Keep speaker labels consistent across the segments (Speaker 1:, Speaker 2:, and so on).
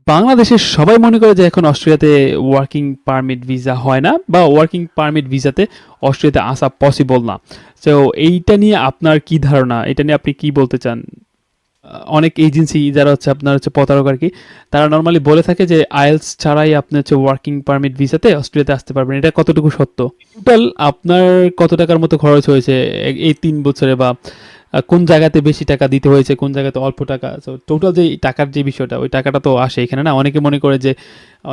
Speaker 1: বাংলাদেশের সবাই মনে করে যে এখন অস্ট্রেলিয়াতে ওয়ার্কিং পারমিট ভিসা হয় না বা ওয়ার্কিং পারমিট ভিসাতে অস্ট্রেলিয়াতে আসা পসিবল না। তো এইটা নিয়ে আপনার কি ধারণা? এটা নিয়ে আপনি কি বলতে চান? অনেক এজেন্সি যারা হচ্ছে আপনার হচ্ছে প্রতারক আর কি, তারা নর্মালি বলে থাকে যে আইএলস ছাড়াই আপনি হচ্ছে ওয়ার্কিং পারমিট ভিসাতে অস্ট্রেলিয়াতে আসতে পারবেন। এটা কতটুকু সত্য? টোটাল আপনার কত টাকার মতো খরচ হয়েছে এই ৩ বছরে, বা কোন জায়গাতে বেশি টাকা দিতে হয়েছে, কোন জায়গাতে অল্প টাকা? সো টোটাল যে টাকার যে বিষয়টা, ওই টাকাটা তো আসে এখানে না? অনেকে মনে করে যে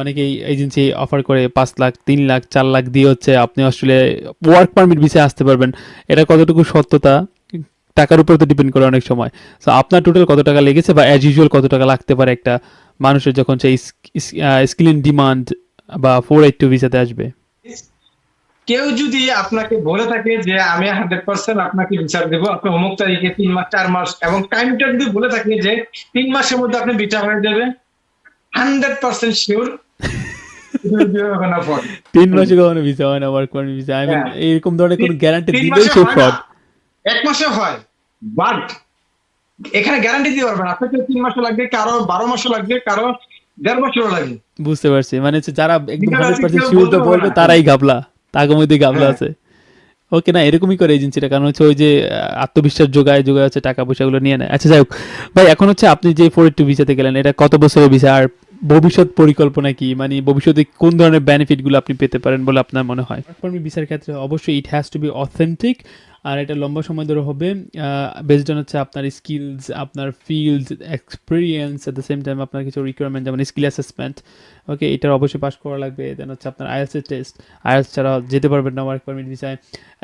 Speaker 1: অনেকেই এজেন্সি অফার করে ৫ লাখ, ৩ লাখ, ৪ লাখ দিয়ে হচ্ছে আপনি অস্ট্রেলিয়ায় ওয়ার্ক পারমিট ভিসায় আসতে পারবেন। এটা কতটুকু সত্যতা টাকার উপর তো ডিপেন্ড করে অনেক সময়। সো আপনার টোটাল কত টাকা লেগেছে, বা অ্যাজ ইউজুয়াল কত টাকা লাগতে পারে একটা মানুষের যখন সেই স্কিল ইন ডিমান্ড বা 482 ভিসাতে আসবে?
Speaker 2: কেউ যদি আপনাকে বলে থাকে যে আমি 100% আপনাকে বিচার দেবো, আপনি অমুক তারিখে 3 মাস 4 মাস, এবং টাইমটা যদি বলে থাকে যে 3 মাসের মধ্যে আপনি বিচার হয়ে যাবে, 100% শিওর
Speaker 1: ৩ মাসে কখনো ভিসা হয় না, work permit visa. I mean এরকম ধরনের কোনো গ্যারান্টি
Speaker 2: তিন
Speaker 1: দিলেই
Speaker 2: মাসে
Speaker 1: সে
Speaker 2: হয় না,
Speaker 1: ফ্রড।
Speaker 2: 1 মাসে হয়, বাট এখানে গ্যারান্টি দিতে পারবেন আপনাকে 3 মাসও লাগবে, কারো 12 মাসও লাগবে, কারো 1.5 মাসও লাগবে।
Speaker 1: বুঝতে পারছি, মানে হচ্ছে যারা একদম
Speaker 2: ঠিক আছে,
Speaker 1: 100%
Speaker 2: কেউ
Speaker 1: শিওর
Speaker 2: বলতে
Speaker 1: তো
Speaker 2: পারবে
Speaker 1: বলবে
Speaker 2: না।
Speaker 1: তারাই ঘাবলা, তাগো মধ্যে ঘাবলা
Speaker 2: হ্যাঁ,
Speaker 1: আছে। ওকে, না এরকমই করে এজেন্সিটা, কারণ হচ্ছে ওই যে আত্মবিশ্বাস যোগায় যোগায় হচ্ছে টাকা পয়সাগুলো নিয়ে নেয়। আচ্ছা যাই হোক ভাই, এখন হচ্ছে আপনি যে 482 ভিসাতে গেলেন, এটা কত বছরের ভিসা, আর ভবিষ্যৎ পরিকল্পনা কি? মানে ভবিষ্যতে কোন ধরনের বেনিফিটগুলো আপনি পেতে পারেন বলে আপনার মনে হয়? ওয়ার্ক পারমিট ভিসার ক্ষেত্রে অবশ্যই it has to be authentic, আর এটা লম্বা সময় ধরে হবে। বেসড অন হচ্ছে আপনার স্কিলস, আপনার field experience, at the same time আপনার কিছু রিকোয়ারমেন্ট যেমন স্কিল অ্যাসেসমেন্ট। ওকে, এটার অবশ্যই পাস করা লাগবে। দেন হচ্ছে আপনার আইএলটিএস টেস্ট, আইএলটিএস ছাড়া যেতে পারবেন না ওয়ার্ক পারমিট ভিসায়।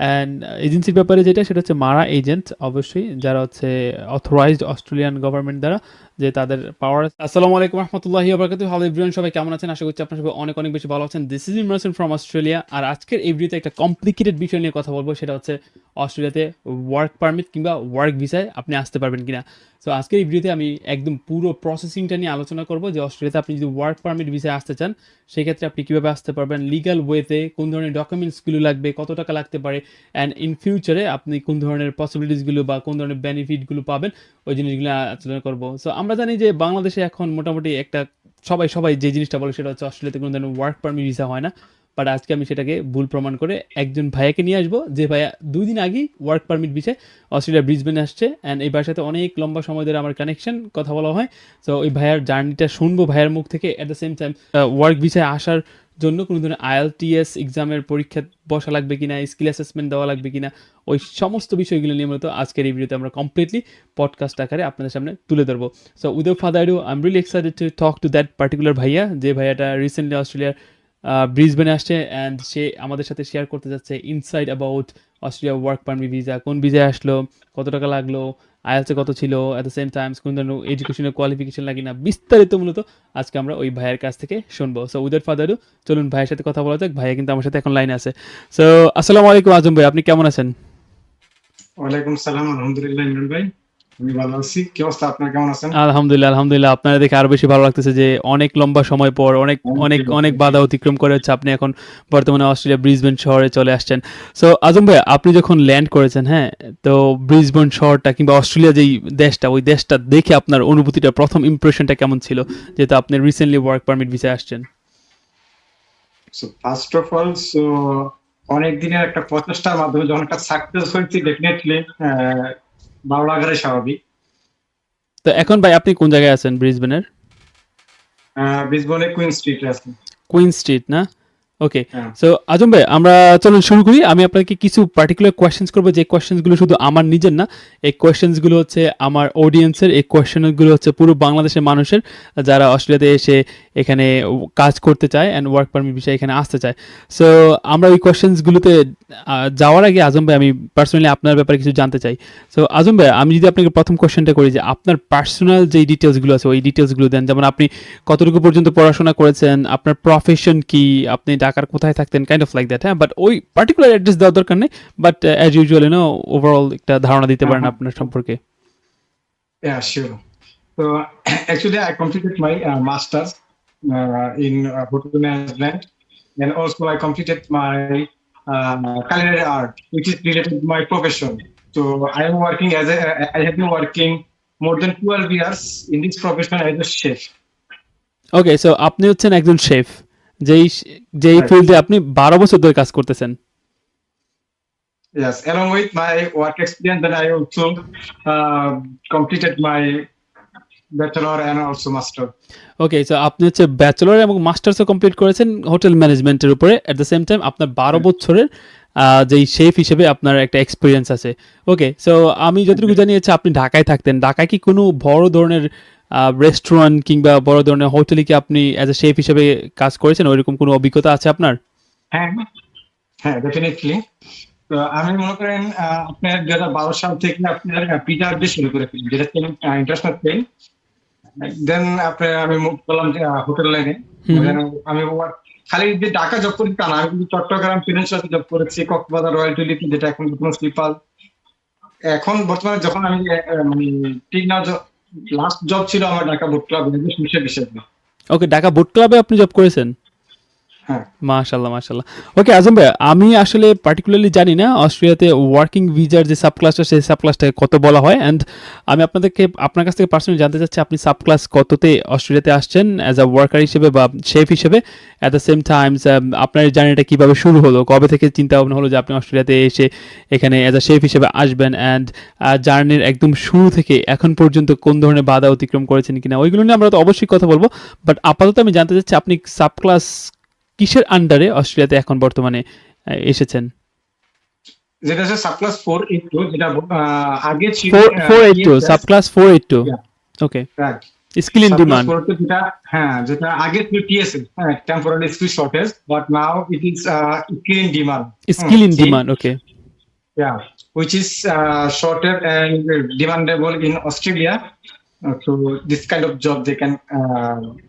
Speaker 1: অ্যান্ড এজেন্সির ব্যাপারে যেটা, সেটা হচ্ছে মারা এজেন্ট, অবশ্যই যারা হচ্ছে অথরাইজড অস্ট্রেলিয়ান গভর্নমেন্ট দ্বারা, যে তাদের পাওয়ার। আসসালামু আলাইকুম রহমতুল্লাহি ওয়াবারাকাতুহু। হ্যালো এভরিওয়ান, সবাই কেমন আছেন? আশা করছি আপনারা সবাই অনেক অনেক বেশি ভালো আছেন। This is Imran from Australia. আর আজকের এই ভিডিওতে একটা কমপ্লিকেটেড বিষয় নিয়ে কথা বলবো, সেটা হচ্ছে অস্ট্রেলিয়াতে ওয়ার্ক পারমিট কিংবা ওয়ার্ক ভিসায় আপনি আসতে পারবেন কিনা। সো আজকের এই ভিডিওতে আমি একদম পুরো প্রসেসিংটা নিয়ে আলোচনা করবো, যে অস্ট্রেলিয়াতে আপনি যদি ওয়ার্ক পারমিট ভিসায় আসতে চান, সেক্ষেত্রে আপনি কীভাবে আসতে পারবেন, লিগাল ওয়েতে কোন ধরনের ডকুমেন্টসগুলো লাগবে, কত টাকা লাগতে পারে, অ্যান্ড ইন ফিউচারে আপনি কোন ধরনের পসিবিলিটিসগুলো বা কোন ধরনের বেনিফিটগুলো পাবেন, ওই জিনিসগুলো আলোচনা করবো। সো আমরা জানি যে বাংলাদেশে এখন মোটামুটি একটা সবাই সবাই যে জিনিসটা বলে, সেটা হচ্ছে অস্ট্রেলিয়াতে কোনো ধরনের ওয়ার্ক পারমিট ভিসা হয় না। বাট আজকে আমি সেটাকে ভুল প্রমাণ করে একজন ভাইয়াকে নিয়ে আসবো, যে ভাইয়া 2 দিন আগেই ওয়ার্ক পারমিট ভিসায় অস্ট্রেলিয়া ব্রিসবেনে আসছে, অ্যান্ড এই ভাইয়ের সাথে অনেক লম্বা সময় ধরে আমার কানেকশন, কথা বলা হয়। সো ওই ভাইয়ার জার্নিটা শুনবো ভাইয়ের মুখ থেকে। At the same time work ভিসায় আসার জন্য কোনো ধরনের আইএলটিএস এক্সামের পরীক্ষা বসা লাগবে কিনা, স্কিল অ্যাসেসমেন্ট দেওয়া লাগবে কিনা, ওই সমস্ত বিষয়গুলো নিয়ে মূলত আজকের এই ভিডিওতে আমরা কমপ্লিটলি পডকাস্ট আকারে আপনাদের সামনে তুলে ধরবো। So without further ado, I am really excited to talk to that particular ভাইয়া, যে ভাইয়াটা রিসেন্টলি অস্ট্রেলিয়ার ব্রিসবেনে আসছে, অ্যান্ড সে আমাদের সাথে শেয়ার করতে যাচ্ছে inside about Australia work permit visa, কোন ভিসায় আসলো, কত টাকা লাগলো, আইএলসে কত ছিল, অ্যাট দ্য সেম টাইমস কোন ধরনের এডুকেশনের কোয়ালিফিকেশন লাগে না, বিস্তারিত মূলত আজকে আমরা ওই ভাইয়ের কাছ থেকে শুনবো। সো উইদাউট ফাদার আইডু, চলুন ভাইয়ের সাথে কথা বলা যাক। ভাইয়া কিন্তু আমার সাথে এখন লাইনে আছে। সো আসসালামু আলাইকুম আজম ভাই, আপনি কেমন আছেন?
Speaker 2: ওয়ালাইকুম সালাম, আলহামদুলিল্লাহ ইমরান ভাই, আমি ভালো আছি। কি অবস্থা, আপনার কেমন আছেন?
Speaker 1: আলহামদুলিল্লাহ আলহামদুলিল্লাহ, আপনারা দেখে আরো বেশি ভালো লাগতেছে যে অনেক লম্বা সময় পর, অনেক অনেক অনেক বাধা অতিক্রম করে হচ্ছে আপনি এখন বর্তমানে অস্ট্রেলিয়া ব্রিসবেন শহরে চলে আসছেন। সো আজম ভাই, আপনি যখন ল্যান্ড করেছেন, হ্যাঁ, তো ব্রিসবেন শহরটা কিংবা অস্ট্রেলিয়া যেই দেশটা, ওই দেশটা দেখে আপনার অনুভূতিটা, প্রথম ইমপ্রেশনটা কেমন ছিল, যেহেতু আপনি রিসেন্টলি ওয়ার্ক পারমিট ভিসায় আসছেন?
Speaker 2: সো ফার্স্ট অফ অল, অনেক দিনের একটা প্রচেষ্টার মাধ্যমে যখন একটা সাকসেস হয়েছে, ডেফিনেটলি ভালো লাগাটাই স্বাভাবিক।
Speaker 1: তো এখন ভাই আপনি কোন জায়গায় আছেন ব্রিসবেনের?
Speaker 2: ব্রিসবেনে কুইন স্ট্রিটে আছে।
Speaker 1: কুইন স্ট্রিট না? ওকে।
Speaker 2: হ্যাঁ,
Speaker 1: সো আজম ভাই, আমরা চলুন শুরু করি। আমি আপনাকে কিছু পার্টিকুলার কোয়েশ্চেন্স করবো, যে কোয়েশ্চেন্সগুলো শুধু আমার নিজের না, এই কোয়েশ্চেন্সগুলো হচ্ছে আমার অডিয়েন্সের, এই কোয়েশ্চেনগুলো হচ্ছে পুরো বাংলাদেশের মানুষের, যারা অস্ট্রেলিয়াতে এসে এখানে কাজ করতে চায় অ্যান্ড ওয়ার্ক পারমিট বিষয়ে এখানে আসতে চায়। সো আমরা ওই কোয়েশ্চেন্সগুলোতে যাওয়ার আগে আজম ভাই, আমি পার্সোনালি আপনার ব্যাপারে কিছু জানতে চাই। সো আজম ভাই, আমি যদি আপনাকে প্রথম কোয়েশ্চেনটা করি, যে আপনার পার্সোনাল যেই ডিটেলসগুলো আছে, ওই ডিটেলসগুলো দেন। যেমন আপনি কতটুকু পর্যন্ত পড়াশোনা করেছেন, আপনার প্রফেশন কি, আপনি ঢাকার কোথায় থাকতেন, কাইন্ড অফ লাইক দ্যাট। হ্যাঁ, বাট ওই পার্টিকুলার অ্যাড্রেস দেওয়ার দরকার নেই, বাট অ্যাজ ইউজুয়াল ওভারঅল একটা ধারণা দিতে
Speaker 2: হ্যাঁ,
Speaker 1: পারেন
Speaker 2: হ্যাঁ,
Speaker 1: আপনার সম্পর্কে।
Speaker 2: sure. So actually, I completed my master's in hotel management, and also I completed my culinary art, which is related to my profession. So I am working I have been working more than 12 years in this profession as a chef.
Speaker 1: Okay, so আপনি হচ্ছেন একজন chef, যেই
Speaker 2: Right.
Speaker 1: ফিল্ডে আপনি 12 বছর ধরে কাজ করতেছেন।
Speaker 2: Yes, along with my work experience, that I also completed my bachelor and also master.
Speaker 1: Okay, so আপনি হচ্ছে ব্যাচেলর এবং মাস্টার্সও কমপ্লিট করেছেন হোটেল ম্যানেজমেন্টের উপরে। এট দ্য সেম টাইম আপনার 12 বছরের যেই শেফ হিসেবে আপনার একটা এক্সপিরিয়েন্স আছে। ওকে, সো আমি যতটুকু জানি হচ্ছে আপনি ঢাকায় থাকতেন। ঢাকায় কি কোনো বড় ধরনের রেস্টুরেন্ট কিংবা বড় ধরনের হোটেলে কি আপনি অ্যাজ এ শেফ হিসেবে কাজ করেছেন? ওইরকম কোনো অভিজ্ঞতা আছে আপনার?
Speaker 2: হ্যাঁ, হ্যাঁ, ডেফিনেটলি। তো আমি মনে করেন আপনার 2012 সাল থেকে আপনার পিজা দিয়ে শুরু করেছিলাম, যেটা ছিল ইন্টারন্যাশনাল চেইন। দেন আপনার আমি মুভ করলাম হোটেল লাইনে।
Speaker 1: হুম।
Speaker 2: আমি খালি যে ঢাকা জব করি তা না, আমি কিন্তু চট্টগ্রাম পেনিনসুলাতে জব করেছি, কক্সবাজার রয়্যাল টুলিতে, যেটা এখন স্লিপাল। এখন বর্তমানে যখন আমি মানে ঠিক না, লাস্ট জব ছিল আমার ঢাকা বোট ক্লাব হিসেবে।
Speaker 1: ওকে, ঢাকা বোট ক্লাবে আপনি জব করেছেন?
Speaker 2: হ্যাঁ,
Speaker 1: মাশাল্লাহ, মাশাল্লাহ। ওকে আজম ভাই, আমি আসলে পার্টিকুলারলি জানি না অস্ট্রেলিয়াতে ওয়ার্কিং ভিসার যে সাব ক্লাসটা, সেই সাব ক্লাসটাকে কত বলা হয়। অ্যান্ড আমি আপনার কাছ থেকে পার্সোনালি জানতে চাচ্ছি, আপনি সাব ক্লাস কততে অস্ট্রেলিয়াতে আসছেন অ্যাজ আ ওয়ার্কার হিসেবে বা শেফ হিসেবে? অ্যাট দ্য সেম টাইমস আপনার জার্নিটা কীভাবে শুরু হলো, কবে থেকে চিন্তা ভাবনা হলো যে আপনি অস্ট্রেলিয়াতে এসে এখানে অ্যাজ আ শেফ হিসেবে আসবেন? অ্যান্ড জার্নির একদম শুরু থেকে এখন পর্যন্ত কোন ধরনের বাধা অতিক্রম করেছেন কিনা, ওইগুলো নিয়ে আমরা তো অবশ্যই কথা বলবো। বাট আপাতত আমি জানতে চাচ্ছি আপনি সাব ক্লাস কিসের আন্ডারে অস্ট্রেলিয়াতে এখন বর্তমানে এসেছেন?
Speaker 2: যেটা হচ্ছে সাবক্লাস 482, যেটা আগে ছিল
Speaker 1: 482, sub class 482। Okay,
Speaker 2: right.
Speaker 1: Skill in demand.
Speaker 2: যেটা, হ্যাঁ, যেটা আগে ছিল টিএসএ, হ্যাঁ, temporary skill shortage, but now it is skill in demand.
Speaker 1: Skill in demand, okay.
Speaker 2: Yeah, which is shorter and demandable in Australia. So this kind of job they can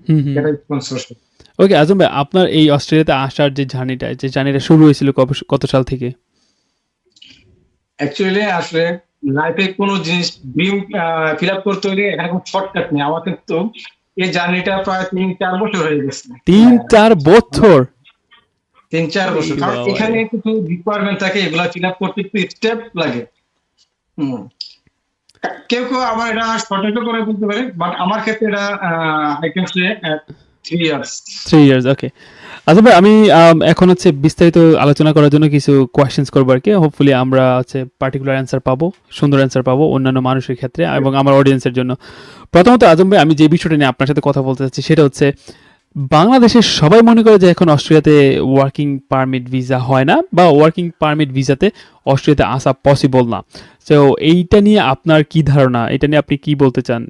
Speaker 1: hmm hmm.
Speaker 2: get a sponsorship.
Speaker 1: ওকে আজম ভাই, আপনার এই অস্ট্রেলিয়াতে আসার যে জার্নিটা শুরু হয়েছিল কত সাল থেকে?
Speaker 2: Actually আসলে লাইফে কোনো জিনিস ড্রিম ফিল আপ করতে হলে এখানে কোনো শর্টকাট নেই। আমার কিন্তু এই জার্নিটা প্রায় 3-4 বছর হয়ে গেছে।
Speaker 1: 3-4 বছর?
Speaker 2: 3-4 বছর, কারণ
Speaker 1: বাবা রে।
Speaker 2: এখানে কিছু রিকোয়ারমেন্ট থাকে, এগুলা ফিল আপ করতে একটু স্টেপ লাগে। হুম। কেউ আবার এটা শর্টেজও করে বলতে পারে, বাট আমার ক্ষেত্রে এটা I can say 3 years.
Speaker 1: 3 years, okay. আচ্ছা ভাই, আমি এখন হচ্ছে বিস্তারিত আলোচনা করার জন্য কিছু কোয়েশ্চেন্স করবো আর কি। হোপফুলি আমরা হচ্ছে পার্টিকুলার অ্যান্সার পাবো, সুন্দর অ্যান্সার পাবো অন্যান্য মানুষের ক্ষেত্রে এবং আমার অডিয়েন্সের জন্য। প্রথমত আজম ভাই, আমি যে বিষয়টা নিয়ে আপনার সাথে কথা বলতে চাচ্ছি সেটা হচ্ছে, বাংলাদেশের সবাই মনে করে যে এখন অস্ট্রেলিয়াতে ওয়ার্কিং পারমিট ভিসা হয় না, বা ওয়ার্কিং পারমিট ভিসাতে অস্ট্রেলিয়াতে আসা পসিবল না। তো এইটা নিয়ে আপনার কি ধারণা, এটা নিয়ে আপনি কি বলতে চান?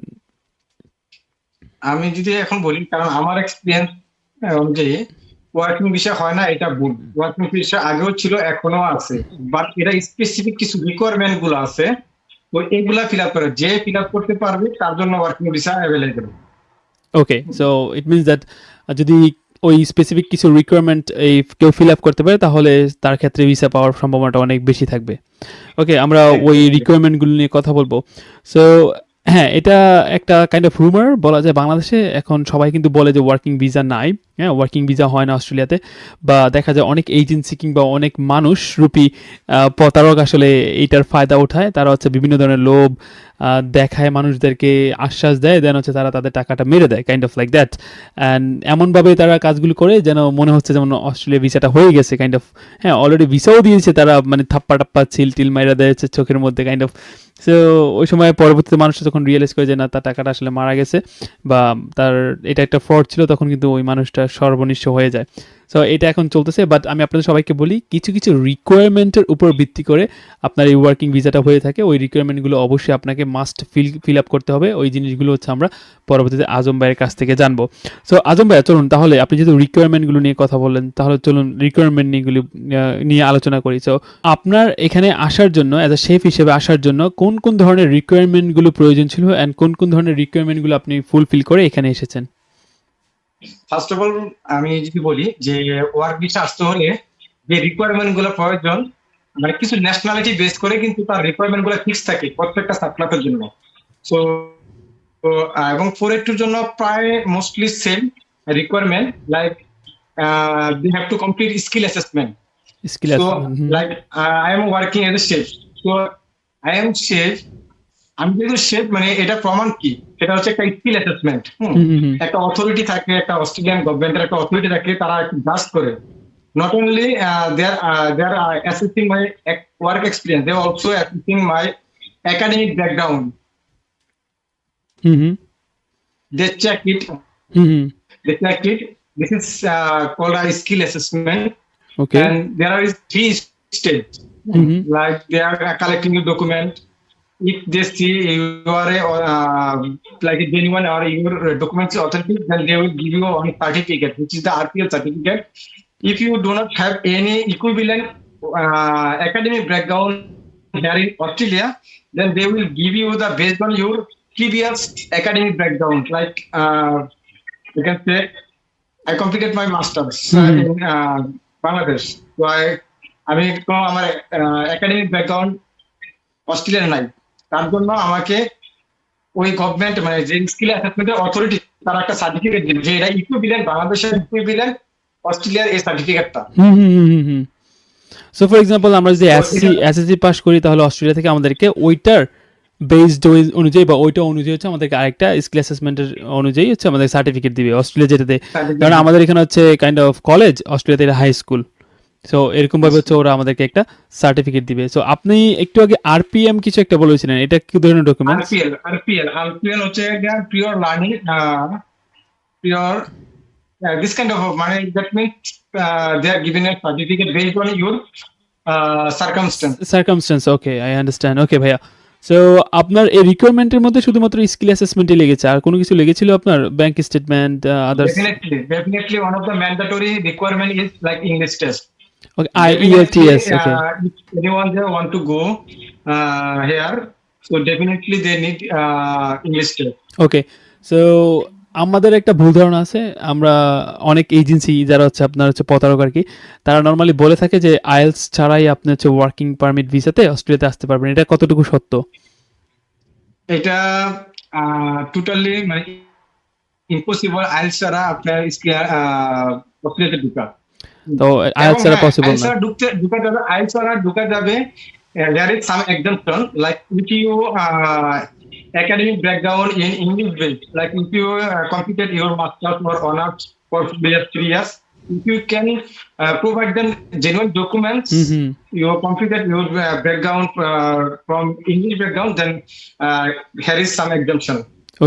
Speaker 2: আমি যদি এখন বলি, কারণ আমার এক্সপিরিয়েন্স অনুযায়ী ওয়ার্কিং ভিসা হয় না, এটা ভুল। ওয়ার্কিং ভিসা আগেও ছিল, এখনো আছে, বাট এটা স্পেসিফিক কিছু রিকোয়ারমেন্ট গুলো আছে, তো এগুলা ফিল আপ করে, যে ফিল আপ করতে পারবে তার জন্য working visa available.
Speaker 1: Okay, so it means that যদি ওই স্পেসিফিক কিছু রিকোয়ারমেন্ট কেউ ফিল আপ করতে পারে, তাহলে তার ক্ষেত্রে ভিসা পাওয়ার সম্ভাবনাটা অনেক বেশি থাকবে। ওকে, আমরা ওই রিকোয়ারমেন্টগুলো নিয়ে কথা বলবো। সো হ্যাঁ, এটা একটা কাইন্ড অফ রুমার বলা যায় বাংলাদেশে। এখন সবাই কিন্তু বলে যে ওয়ার্কিং ভিসা নাই, হ্যাঁ, ওয়ার্কিং ভিসা হয় না অস্ট্রেলিয়াতে। বা দেখা যায় অনেক এজেন্সি কিংবা অনেক মানুষ রূপী প্রতারক আসলে এইটার ফায়দা ওঠায়। তারা হচ্ছে বিভিন্ন ধরনের লোভ দেখায়, মানুষদেরকে আশ্বাস দেয়, দেন হচ্ছে তারা তাদের টাকাটা মেরে দেয়, kind of like that. And এমনভাবে তারা কাজগুলো করে যেন মনে হচ্ছে যেমন অস্ট্রেলিয়া ভিসাটা হয়ে গেছে, কাইন্ড অফ। হ্যাঁ, অলরেডি ভিসাও দিয়েছে তারা, মানে থাপ্পা টাপ্পা টিল মাইরা দিয়েছে চোখের মধ্যে, কাইন্ড অফ। সো ওই সময় পরবর্তীতে মানুষ যখন রিয়েলাইজ করে যে না, তার টাকাটা আসলে মারা গেছে বা তার এটা একটা ফ্রড ছিল, তখন কিন্তু ওই মানুষটা সর্বনিঃস্ব হয়ে যায়। সো এটা এখন চলতেছে। বাট আমি আপনাদের সবাইকে বলি, কিছু কিছু রিকোয়ারমেন্টের উপর ভিত্তি করে আপনার এই ওয়ার্কিং ভিসাটা হয়ে থাকে। ওই রিকোয়ারমেন্টগুলো অবশ্যই আপনাকে মাস্ট ফিল আপ করতে হবে। ওই জিনিসগুলো হচ্ছে আমরা পরবর্তীতে আজম ভাইয়ের কাছ থেকে জানবো। সো আজম ভাই, চলুন তাহলে, আপনি যেহেতু রিকোয়ারমেন্টগুলো নিয়ে কথা বললেন, তাহলে চলুন রিকোয়ারমেন্ট নিয়ে আলোচনা করি। সো আপনার এখানে আসার জন্য, অ্যাজ আ শেফ হিসেবে আসার জন্য কোন কোন ধরনের রিকোয়ারমেন্টগুলো প্রয়োজন ছিল, অ্যান্ড কোন কোন ধরনের রিকোয়ারমেন্টগুলো আপনি ফুলফিল করে এখানে এসেছেন?
Speaker 2: ফার্স্ট অফ অল আমি যদি বলি যে ওয়ার্ক ভিসা আসতে হলে যে রিকোয়ারমেন্ট গুলো প্রয়োজন, মানে কিছু ন্যাশনালিটি বেস করে কিন্তু তার রিকোয়ারমেন্ট গুলো ফিক্স থাকে প্রত্যেকটা সাবক্লাসের জন্য। সো এবং 482 জন্য প্রায় mostly same requirement, like they have to complete skill assessment.
Speaker 1: Skill
Speaker 2: So
Speaker 1: আছে।
Speaker 2: like I am working as a chef, so I am chef আমি যেহেতু শেফ, মানে এটা প্রমাণ কি, এটা হচ্ছে একটা স্কিল অ্যাসেসমেন্ট।
Speaker 1: হুম হুম হুম
Speaker 2: একটা অথরিটি থাকে, একটা অস্ট্রেলিয়ান গভর্নমেন্টের একটা অথরিটি থাকে, তারা জাজ করে। Not only they are assessing my work experience, they are also assessing my academic background.
Speaker 1: Hmm hmm
Speaker 2: They check it.
Speaker 1: Hmm hmm
Speaker 2: They check it. This is called a skill assessment,
Speaker 1: okay
Speaker 2: and there are three stages.
Speaker 1: Hmm hmm
Speaker 2: Like they are collecting your document. If they see you are like a genuine or your documents are authentic, then they will give you one certificate, which is the RPL certificate. If you do not have any equivalent academic background here in Australia, then they will give you the based on your previous academic background. Like you can say, I completed my masters in Bangladesh. So আমি কোনো আমার academic background অস্ট্রেলিয়ার নাই, তার জন্য আমাকে ওই government মানে যে স্কিল অ্যাসেসমেন্টের অথরিটি তারা একটা সার্টিফিকেট দিবে যে এটা ইকুইভ্যালেন্ট, বাংলাদেশের ইকুইভ্যালেন্ট অস্ট্রেলিয়ার এই সার্টিফিকেটটা।
Speaker 1: হুম হুম হুম হুম হুম সো ফর এক্সাম্পল আমরা যদি
Speaker 2: তো
Speaker 1: এসএসসি
Speaker 2: এটা
Speaker 1: এসএসসি পাস করি তাহলে অস্ট্রেলিয়া থেকে আমাদেরকে ওইটার বেসড অনুযায়ী বা ওইটা অনুযায়ী হচ্ছে আমাদেরকে আরেকটা স্কিল অ্যাসেসমেন্টের অনুযায়ী হচ্ছে আমাদের সার্টিফিকেট দিবে অস্ট্রেলিয়া যেটাতে, কারণ
Speaker 2: সার্টিফিকেট
Speaker 1: আমাদের এখানে হচ্ছে কাইন্ড অফ কলেজ, অস্ট্রেলিয়াতে এটা হাই স্কুল। সো এরকম ভাবে হচ্ছে ওরা আমাদেরকে একটা সার্টিফিকেট দিবে। সো আপনি একটু আগে আরপিএম কিছু একটা বলেছিলেন, এটা কি ধরনের ডকুমেন্টস?
Speaker 2: আরপিএল হচ্ছে pure learning, pure this kind of money. That means they are given a certificate based on your circumstance.
Speaker 1: Circumstance, okay I understand. Okay ভাইয়া, সো আপনার এই রিকোয়ারমেন্টের মধ্যে শুধুমাত্র স্কিল অ্যাসেসমেন্টই লেগেছে, আর কোনো কিছু লেগেছিল আপনার bank statement others?
Speaker 2: Definitely, one of the mandatory requirement is like English test.
Speaker 1: Okay
Speaker 2: Definitely,
Speaker 1: IELTS, okay
Speaker 2: if anyone there want to go here, so definitely they need English test.
Speaker 1: Okay. So আমাদের একটা ভুল ধারণা আছে, আমরা অনেক agency যারা হচ্ছে আপনার হচ্ছে প্রতারক আর কি, তারা নর্মালি বলে থাকে যে আইএলস ছাড়াই আপনি হচ্ছে ওয়ার্কিং পারমিট ভিসাতে অস্ট্রেলিয়াতে আসতে পারবেন, এটা কতটুকু সত্য?
Speaker 2: এটা টোটালি মানে ইম্পসিবল আইএলটিএস ছাড়া আপনার অস্ট্রেলিয়াতে ঢোকা।
Speaker 1: তো আইএলস
Speaker 2: এবং
Speaker 1: ছাড়া
Speaker 2: হ্যাঁ,
Speaker 1: পসিবল
Speaker 2: আইএলটিএস
Speaker 1: না।
Speaker 2: ছাড়া ঢোকা যাবে, আইএলটিএস ছাড়া ঢোকা যাবে। There is some exemption, like if you academic background in English based, like if you completed your masters or honors for 3 years, if you can provide them genuine documents,
Speaker 1: hmm
Speaker 2: you completed your background from English background, then here is some exemption.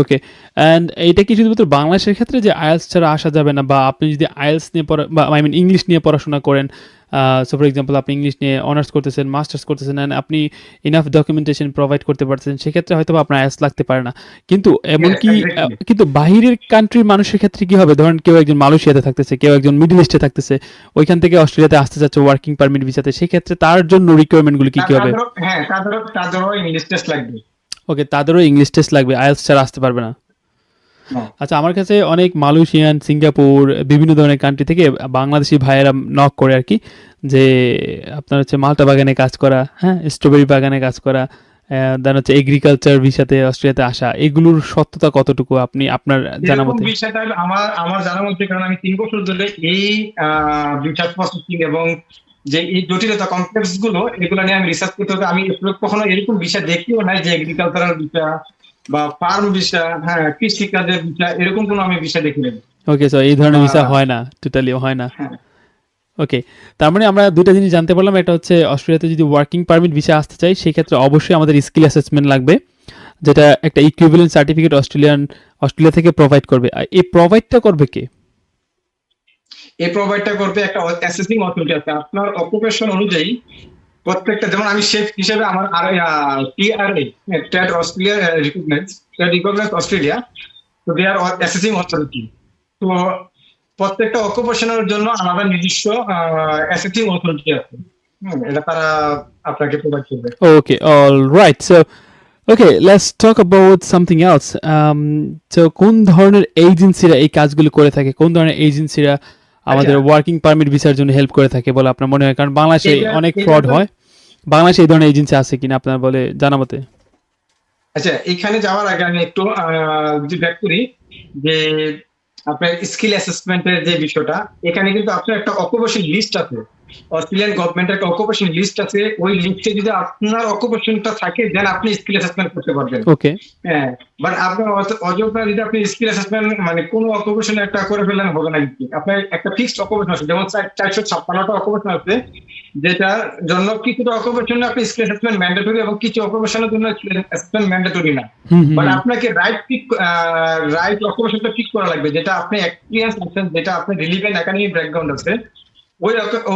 Speaker 1: Okay. And এইটা কি শুধুমাত্র বাংলাদেশের ক্ষেত্রে যে IELTS ছাড়া আসা যাবে না, বা আপনি যদি আইএলস নিয়ে পড়া বা আই মিন ইংলিশ নিয়ে পড়াশোনা করেন, সো ফর এক্সাম্পল আপনি ইংলিশ নিয়ে অনার্স করতেছেন, মাস্টার্স করতেছেন, অ্যান্ড আপনি ইনাফ ডকুমেন্টেশন প্রোভাইড করতে পারছেন, সেক্ষেত্রে হয়তো বা আপনার আইএলস লাগতে পারে না। কিন্তু এমনকি
Speaker 2: exactly.
Speaker 1: কিন্তু বাহিরের কান্ট্রির মানুষের ক্ষেত্রে কি হবে, ধরেন কেউ একজন মালয়েশিয়াতে থাকতেছে, কেউ একজন মিডল ইস্টে থাকতেছে, ওইখান থেকে অস্ট্রেলিয়াতে আসতে যাচ্ছে ওয়ার্কিং পারমিট ভিসাতে, সেক্ষেত্রে তার জন্য রিকোয়ারমেন্টগুলো কি কি হবে?
Speaker 2: হ্যাঁ, তাদেরও ইংলিশ টেস্ট লাগবে।
Speaker 1: ওকে, তাদেরও ইংলিশ টেস্ট লাগবে, আইএলস ছাড়া আসতে পারবে না।
Speaker 2: No.
Speaker 1: আচ্ছা, আমার কাছে অনেক মালয়েশিয়ান, সিঙ্গাপুর, বিভিন্ন ধরনের কান্ট্রি থেকে বাংলাদেশি ভাইয়েরা নক করে আর কি, যে আপনার হচ্ছে মালটা বাগানে কাজ করা, হ্যাঁ, স্ট্রবেরি বাগানে কাজ করা, দেন হচ্ছে এগ্রিকালচার ভিসাতে অস্ট্রেলিয়াতে আসা, এগুলোর সত্যতা কতটুকু আপনি আপনার জানা
Speaker 2: এরকম
Speaker 1: মতে?
Speaker 2: বিষয়টা আমার জানার মধ্যে, কারণ আমি 3 বছর ধরে এই ভিসা প্রসেসিং এবং যে এই জটিলতা কমপ্লেক্স গুলো এগুলো নিয়ে আমি রিসার্চ করতে হবে। আমি কখনো এরকম ভিসা দেখিও নাই যে এগ্রিকালচারাল ভিসা বা ফার্ম ভিসা, হ্যাঁ, কৃষি কাজের ভিসা, এরকম কোনো আমি ভিসা দেখি নাই।
Speaker 1: ওকে, সো এই ধরনের ভিসা
Speaker 2: আহ,
Speaker 1: হয় না, টোটালি হয় না।
Speaker 2: হ্যাঁ,
Speaker 1: ওকে, তার মানে আমরা দুইটা জিনিস জানতে পারলাম, এটা হচ্ছে অস্ট্রেলিয়াতে যদি ওয়ার্কিং পারমিট ভিসা আসতে চাই সেক্ষেত্রে অবশ্যই আমাদের স্কিল অ্যাসেসমেন্ট লাগবে, যেটা একটা ইকুইভ্যালেন্ট সার্টিফিকেট অস্ট্রেলিয়া থেকে প্রোভাইড করবে। আর এই প্রোভাইডটা করবে কে?
Speaker 2: এই প্রোভাইডটা করবে একটা অ্যাসেসিং অথরিটি আছে। আপনার অকুপেশন অনুযায়ী প্রত্যেকটা, যেমন আমি শেফ হিসেবে আমার আর TRA, trade Australia recognise Australia, তো দে আর অ্যাসেসিং অথরিটি। তো প্রত্যেকটা অকুপেশনের জন্য আলাদা নিজস্ব অ্যাসেসিং অথরিটি আছে। এটা তারা আপনাকে প্রোভাইড করবে।
Speaker 1: Okay, all right. So, okay, let's talk about something else. So কোন ধরনের এজেন্সিরা এই কাজগুলো করে থাকে? কোন ধরনের এজেন্সিরা আমাদের
Speaker 2: আচ্ছা,
Speaker 1: ওয়ার্কিং পারমিট ভিসার জন্য হেল্প করে থাকে বলে আপনার মনে হয়? কারণ বাংলাদেশে
Speaker 2: এটা
Speaker 1: অনেক
Speaker 2: এটা
Speaker 1: ফ্রড
Speaker 2: তো
Speaker 1: হয়। বাংলাদেশে এই ধরনের এজেন্সি আছে কিনা আপনার বলে জানা মতে?
Speaker 2: আচ্ছা, এখানে যাওয়ার আগে আমি একটু যদি ব্যাক করি যে আপনার স্কিল অ্যাসেসমেন্টের যে বিষয়টা, এখানে কিন্তু আপনার একটা অকুপেশন লিস্ট আছে। অস্ট্রেলিয়ান গভর্নমেন্টের একটা অকুপেশন লিস্ট আছে, ওই লিস্টে যদি আপনার অকুপেশনটা থাকে দেন আপনি স্কিল অ্যাসেসমেন্ট করতে পারবেন।
Speaker 1: ওকে।
Speaker 2: হ্যাঁ, বাট আপনার অযথা যদি আপনি স্কিল অ্যাসেসমেন্ট মানে কোনো অকুপেশন একটা করে ফেলেন হবে না কিন্তু। আপনার একটা ফিক্সড অকুপেশন আছে, যেমন 456টা অকুপেশন আছে, যেটার জন্য কিছুটা অকুপেশনে আপনি স্কিল অ্যাসেসমেন্ট ম্যান্ডেটরি এবং কিছু অকুপেশনের জন্য স্কিল অ্যাসেসমেন্ট ম্যান্ডেটরি না।
Speaker 1: হুম হুম
Speaker 2: বাট
Speaker 1: হুম।
Speaker 2: আপনাকে রাইট অকুপেশনটা পিক করা লাগবে, যেটা আপনি এক্সপিরিয়েন্স আছেন, যেটা আপনার রিলিভেন্ট একাডেমিক ব্যাকগ্রাউন্ড আছে,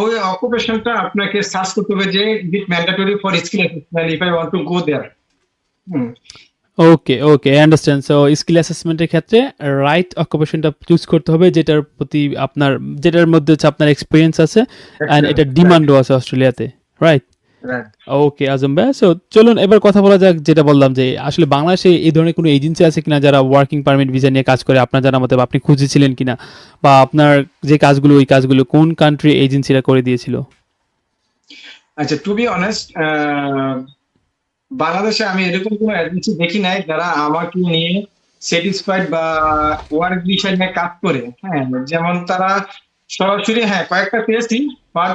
Speaker 2: ওই অকুপেশনটা আপনাকে সার্চ করতে হবে যে it mandatory for skill assessment if I want to go there.
Speaker 1: Okay okay, I understand. So skill অ্যাসেসমেন্টের ক্ষেত্রে রাইট অকুপেশনটা চুজ করতে হবে, যেটার প্রতি আপনার, যেটার মধ্যে হচ্ছে আপনার এক্সপিরিয়েন্স আছে অ্যান্ড এটার ডিমান্ডও আছে অস্ট্রেলিয়াতে, রাইট? ওকে আজম ভাই, সো চলুন এবার কথা বলা যাক, যেটা বললাম যে আসলে বাংলাদেশে এই ধরনের কোনো এজেন্সি আছে কিনা যারা ওয়ার্কিং পারমিট ভিসা নিয়ে কাজ করে, আপনার জানার মতে, বা আপনি খুঁজেছিলেন কিনা, বা আপনার যে কাজগুলো ওই কাজগুলো কোন কান্ট্রি এজেন্সিরা করে দিয়েছিল?
Speaker 2: আচ্ছা, টু বি অনেস্ট, বাংলাদেশে আমি এরকম কোনো এজেন্সি দেখি নাই যারা আমাকে নিয়ে স্যাটিসফাইড বা ওয়ার্ক বিষয় নিয়ে কাজ করে। হ্যাঁ, যেমন তারা সরাসরি কয়েকটা পেয়েছি, but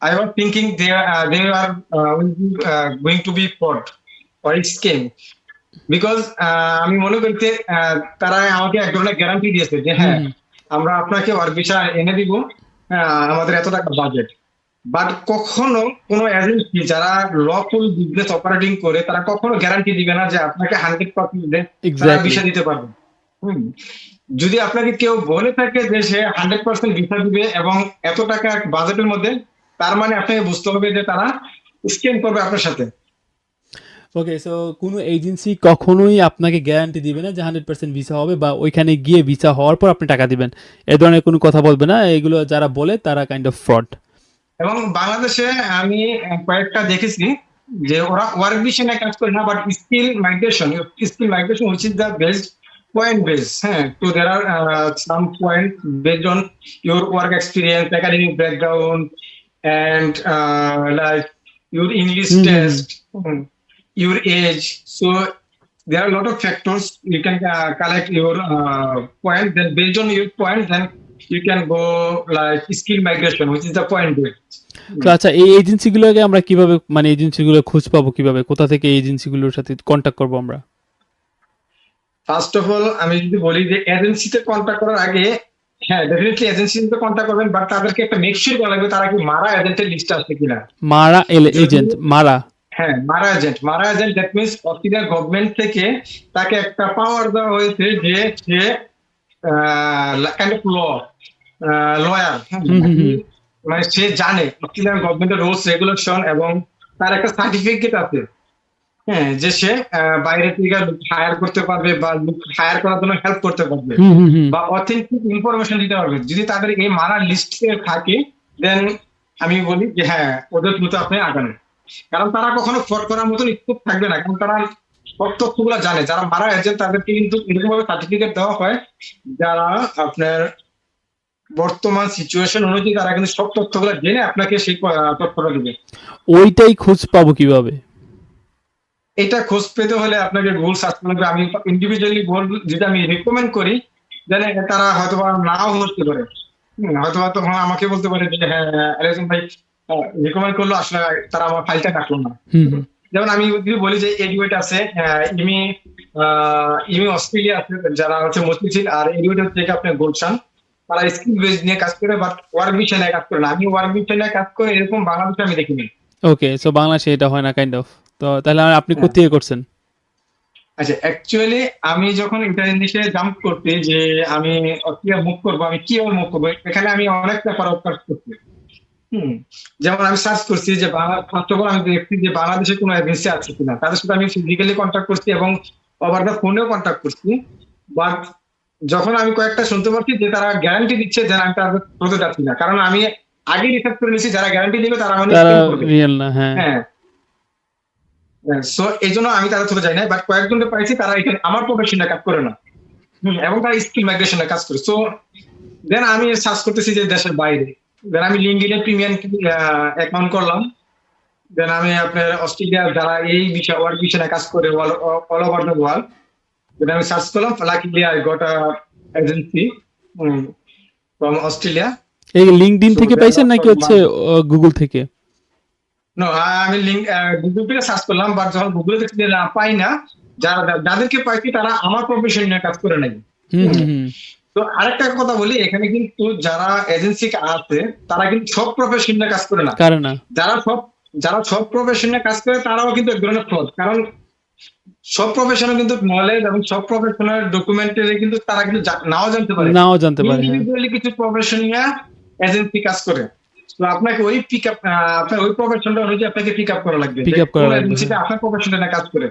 Speaker 2: I was thinking they are going to be fraud or scam, because আমি মনে করতে তারা আমাকে এক ধরনের গ্যারান্টি দিয়েছে যে হ্যাঁ, আমরা আপনাকে ওয়ার্ক ভিসা এনে দিব, আমাদের এত টাকা বাজেট। বাট কখনো কোনো এজেন্সি যারা লফুল বিজনেস অপারেটিং করে তারা কখনো গ্যারান্টি দিবে না যে আপনাকে 100% ভিসা দিতে পারবে। যদি আপনাকে কেউ বলে থাকে যে সে 100% ভিসা দিবে এবং এত টাকা বাজেটের মধ্যে, তার মানে আপনাকে বুঝতে হবে যে তারা স্ক্যাম করবে আপনার সাথে।
Speaker 1: ওকে, সো কোনো এজেন্সি কখনোই আপনাকে গ্যারান্টি দিবে না যে 100% ভিসা হবে, বা ওইখানে গিয়ে ভিসা হওয়ার পর আপনি টাকা দিবেন, এ ধরনের কোনো কথা বলবে না। এগুলো যারা বলে তারা কাইন্ড অফ ফ্রড।
Speaker 2: এবং বাংলাদেশে আমি কয়েকটা দেখেছি যে ওরা ওয়ার্ক ভিসা নিয়ে কাজ করে না, but skill migration which is the best point based. হ্যাঁ, so there are some points based on your work experience, academic background, and like your English test, your age. So there are a lot of factors you can collect your point. Then based on your point, then you can go like skill migration, which is the point based.
Speaker 1: তো আচ্ছা, এই এজেন্সিগুলোকে আমরা কিভাবে, মানে এজেন্সিগুলো খোঁজ পাবো কিভাবে, কোথা থেকে এই এজেন্সিগুলোর সাথে কন্ট্যাক্ট করবো আমরা?
Speaker 2: ফার্স্ট অফ অল আমি যদি বলি যে এজেন্সিতে কন্ট্যাক্ট করার আগে, হ্যাঁ ডেফিনেটলি এজেন্সিতে কন্ট্যাক্ট করবেন, বাট তাদেরকে একটা মেক শিওর করা লাগবে তারা কি মারা এজেন্টের লিস্টে আছে কিনা।
Speaker 1: মারা এজেন্ট? মারা?
Speaker 2: হ্যাঁ, মারা এজেন্ট দ্যাট মিনস অস্ট্রেলিয়ার গভর্নমেন্ট থেকে তাকে একটা পাওয়ার দেওয়া হয়েছে যে সে কাইন্ড অফ লয়ার, মানে সে জানে অস্ট্রেলিয়ান গভর্নমেন্টের রুলস রেগুলেশন, এবং তার একটা সার্টিফিকেট আছে, হ্যাঁ, যে সে বাইরে থেকে হায়ার করতে পারবে বা হায়ার করার জন্য হেল্প করতে পারবে বা অথেন্টিক ইনফরমেশন দিতে পারবে। যদি তাদের এই মারার লিস্টে থাকে, দেন আমি বলি যে হ্যাঁ, ওদের দ্রুত আপনি আগান, কারণ তারা কখনো ফ্রড করার মতন স্কোপ থাকবে না, কারণ তারা সব তথ্যগুলো জানে। যারা মারা এজেন্ট তাদেরকে কিন্তু এরকম ভাবে সার্টিফিকেট দেওয়া হয় যারা আপনার বর্তমান সিচুয়েশন অনুযায়ী তারা কিন্তু সব তথ্যগুলো জেনে আপনাকে সেই তথ্যটা দেবে।
Speaker 1: ওইটাই খোঁজ পাবো কিভাবে?
Speaker 2: এটা খোঁজ পেতে হলে আপনাকে গুগল সার্চ করতে হবে। আমি ইন্ডিভিজুয়ালি যেটা আমি রেকমেন্ড করি, জানেন তারা হয়তো নাও হতে পারে, হয়তো তখন আমাকে বলতে পারে যে হ্যাঁ আলেকজন ভাই রেকমেন্ড করলো, আসলে তারা আমার ফাইলটা রাখলো না। যেমন আমি যদি বলি যে এডুয়েট আছে, ইমি অস্ট্রেলিয়া আছে, যারা হচ্ছে মতিঝিল, আর এডুয়েট হচ্ছে আপনার গুলশান, তারা স্কিল বেস নিয়ে কাজ করে, বাট ওয়ার্ক ভিসা নিয়ে কাজ করে না। আমি ওয়ার্ক ভিসা নিয়ে কাজ করে এরকম বাংলাদেশে আমি দেখিনি।
Speaker 1: ওকে, সো বাংলাদেশে এটা হয় না কাইন্ড অফ। তো তাহলে আপনি কোথা করছেন?
Speaker 2: আচ্ছা, অ্যাকচুয়ালি আমি যখন ইন্টারনেটে জাম্প করতে যে আমি অস্ট্রেলিয়া মুভ করবো, আমি কিভাবে মুভ করবো, এখানে আমি অনেকটা ফরক কাজ করছি। যেমন আমি সার্চ করছি যে ফার্স্ট অফ অল আমি দেখছি যে বাংলাদেশে কোনো এজেন্সি আছে কিনা, তাদের সাথে আমি ফিজিক্যালি কন্ট্যাক্ট করছি এবং ওভার দ্য ফোনেও কন্ট্যাক্ট করছি। বাট যখন আমি কয়েকটা শুনতে পাচ্ছি যে তারা গ্যারান্টি দিচ্ছে, যে আমি তাদের হতে যাচ্ছি না, কারণ আমি আগে রিসার্চ করে নিয়েছি যারা গ্যারান্টি দিবে তারা মানে
Speaker 1: রিয়েল না। হ্যাঁ,
Speaker 2: সো এই জন্য আমি তাদের থ্রুতে যাই না। বাট কয়েকজনকে পাইছি তারা এখানে আমার প্রফেশনে কাজ করে না, এবং তারা স্কিল মাইগ্রেশনে কাজ করে। সো দেন আমি সার্চ করতেছি যে দেশের বাইরে, দেন আমি লিঙ্কডইনে প্রিমিয়াম অ্যাকাউন্ট করলাম। দেন আমি আপনার অস্ট্রেলিয়া যারা এই বিষয় ওয়ার্ক বিষয়ে কাজ করে অল ওভার দ্য ওয়ার্ল্ড, দেন আমি সার্চ করলাম। Luckily I got a agency from Australia.
Speaker 1: এই লিঙ্কডইন
Speaker 2: So
Speaker 1: থেকে
Speaker 2: there are
Speaker 1: পাইছেন
Speaker 2: lots
Speaker 1: নাকি
Speaker 2: of
Speaker 1: হচ্ছে গুগল থেকে?
Speaker 2: No, আমি লিঙ্ক গুগল থেকে সার্চ করলাম, বাট যখন গুগলে দেখছি যে না, পাই না, যাদেরকে পাইছি তারা আমার প্রফেশন নিয়ে কাজ করে নাই।
Speaker 1: হুম
Speaker 2: হুম।
Speaker 1: হুম হুম।
Speaker 2: তো আরেকটা কথা বলি, এখানে কিন্তু যারা এজেন্সি আছে তারা কিন্তু সব প্রফেশন নিয়ে কাজ করে না।
Speaker 1: কারে না?
Speaker 2: যারা সব যারা সব প্রফেশন নিয়ে কাজ করে তারাও কিন্তু এক ধরনের ফ্রড, কারণ সব প্রফেশনে কিন্তু নলেজ এবং সব প্রফেশনের ডকুমেন্টারি কিন্তু তারা কিন্তু নাও জানতে পারে।
Speaker 1: নাও জানতে পারে, হ্যাঁ।
Speaker 2: ইন্ডিভিজুয়ালি কিছু প্রফেশন নিয়ে এজেন্সি কাজ করে। তো আপনাকে ওই পিক আপ, আপনার ওই প্রফেশনটা অনুযায়ী আপনাকে পিক আপ করা লাগবে,
Speaker 1: পিক আপ করা লাগবে,
Speaker 2: এজেন্সিটা
Speaker 1: হ্যাঁ।
Speaker 2: আপনার প্রফেশনটা নিয়ে কাজ করে।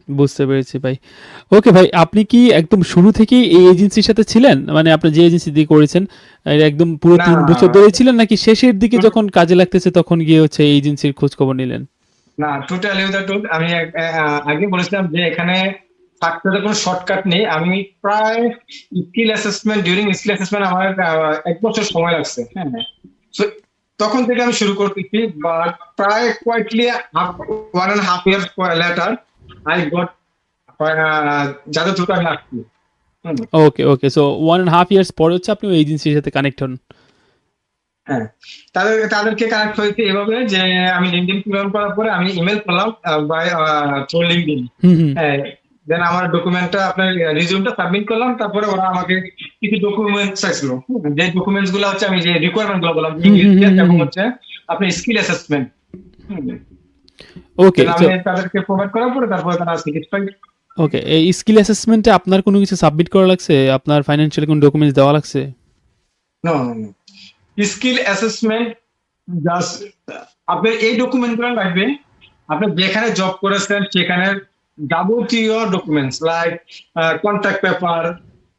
Speaker 1: বুঝতে পেরেছি ভাই। ওকে ভাই, আপনি কি একদম শুরু থেকেই এই এজেন্সির সাথে ছিলেন? মানে আপনি যে এজেন্সি দিয়ে করেছেন এটা একদম পুরো
Speaker 2: না
Speaker 1: 3 বছর ধরেই ছিলেন, নাকি শেষের দিকে যখন কাজে লাগতেছে তখন গিয়ে হচ্ছে এই এজেন্সির খোঁজ খবর নিলেন?
Speaker 2: না, টোটালি উইথ টুথ, আমি আগে বলেছিলাম যে এখানে সাকসেসের কোনো শর্টকাট নেই। আমি প্রায় ডিউরিং স্কিল অ্যাসেসমেন্ট আমার 1 বছর সময় লাগছে। হ্যাঁ, So, তখন থেকে আমি শুরু করতেছি, বাট প্রায় quietly 1.5 years later I got যাদের থ্রুতে আমি আসছি। হুম,
Speaker 1: ওকে ওকে, সো 1.5 ইয়ার্স পরে হচ্ছে আপনি ওই এজেন্সির সাথে কানেক্ট হন।
Speaker 2: হ্যাঁ, তাদেরকে কানেক্ট হয়েছে এভাবে যে আমি লিঙ্কডইন পূরণ করার পরে আমি ইমেল করলাম বাই থ্রু লিঙ্কডইন।
Speaker 1: হুম হুম।
Speaker 2: হ্যাঁ, দেন আমার ডকুমেন্টটা, আপনার রিজিউমটা সাবমিট করলাম, তারপরে ওরা আমাকে কিছু ডকুমেন্টস চাইছিল। যে ডকুমেন্টস গুলো হচ্ছে, আমি যে রিকোয়ারমেন্ট গুলো বললাম, ইংলিশ এবং হচ্ছে আপনার স্কিল অ্যাসেসমেন্ট।
Speaker 1: ওকে,
Speaker 2: আমি তাদেরকে প্রোভাইড করার পরে তারপরে তারা স্যাটিসফাইড।
Speaker 1: ওকে, এই স্কিল অ্যাসেসমেন্টে আপনার কোনো কিছু সাবমিট করা লাগছে? আপনার ফাইন্যান্সিয়াল কোনো ডকুমেন্টস দেওয়া লাগছে?
Speaker 2: নো, স্কিল অ্যাসেসমেন্ট জাস্ট আপনার এই ডকুমেন্ট গুলো লাগবে। আপনি যেখানে জব করেছেন সেখানে যাবতীয় documents like contract paper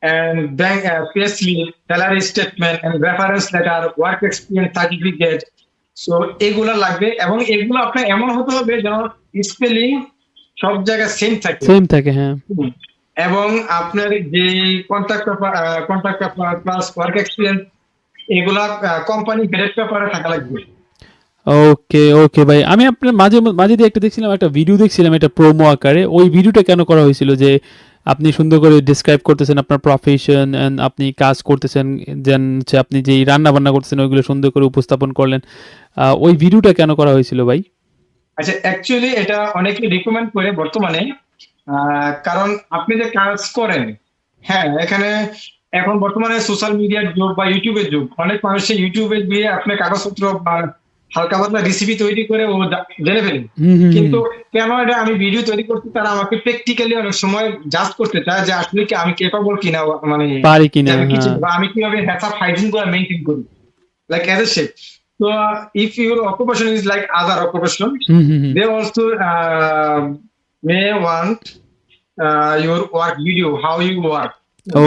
Speaker 2: and bank pay slip, salary statement and reference letter, work experience certificate. So এগুলো লাগবে, এবং এগুলো আপনার এমন হতে হবে যেন স্পেলিং সব জায়গায় সেম থাকে।
Speaker 1: সেম থাকে, হ্যাঁ।
Speaker 2: এবং আপনার যে contact paper plus work experience, এগুলা কোম্পানি গ্রেড পেপারে থাকা লাগবে।
Speaker 1: ওকে ওকে ভাই, আমি আপনার মাঝে মাঝে দিয়ে একটা দেখছিলাম, একটা ভিডিও দেখছিলাম, এটা প্রোমো আকারে। ওই ভিডিওটা কেন করা হয়েছিল যে আপনি সুন্দর করে ডিসক্রাইব করতেছেন আপনার প্রফেশন এন্ড আপনি কাজ করতেছেন, যেন হচ্ছে আপনি যেই রান্না বান্না করতেছেন ওইগুলো সুন্দর করে উপস্থাপন করলেন। ওই ভিডিওটা কেন করা হয়েছিল ভাই?
Speaker 2: আচ্ছা, অ্যাকচুয়ালি এটা অনেকে রিকমেন্ড করে বর্তমানে, কারণ আপনি যে কাজ করেন, হ্যাঁ, এখানে এখন বর্তমানে সোশ্যাল মিডিয়ার যুগ বা ইউটিউবের যুগ, অনেক মানুষের ইউটিউবে দিয়ে আপনার কাগজপত্র বা হালকা পাতলা রেসিপি তৈরি করে ও জেনে ফেলে।
Speaker 1: হুম হুম
Speaker 2: কিন্তু
Speaker 1: হুম।
Speaker 2: কেন এটা আমি ভিডিও তৈরি করতে, তারা আমাকে প্র্যাকটিক্যালি অনেক সময় জাজ করতে চায় যে আসলে কি আমি কেপাবল কিনা, মানে
Speaker 1: পারি
Speaker 2: যে
Speaker 1: কিনা,
Speaker 2: আমি কিছু,
Speaker 1: হ্যাঁ।
Speaker 2: বা আমি কিভাবে হ্যাসাপ হাইজিন করে মেনটেন করি, like as a chef. So if your occupation is like other occupation,
Speaker 1: hmm hmm hmm.
Speaker 2: they also may want your work video, how you work.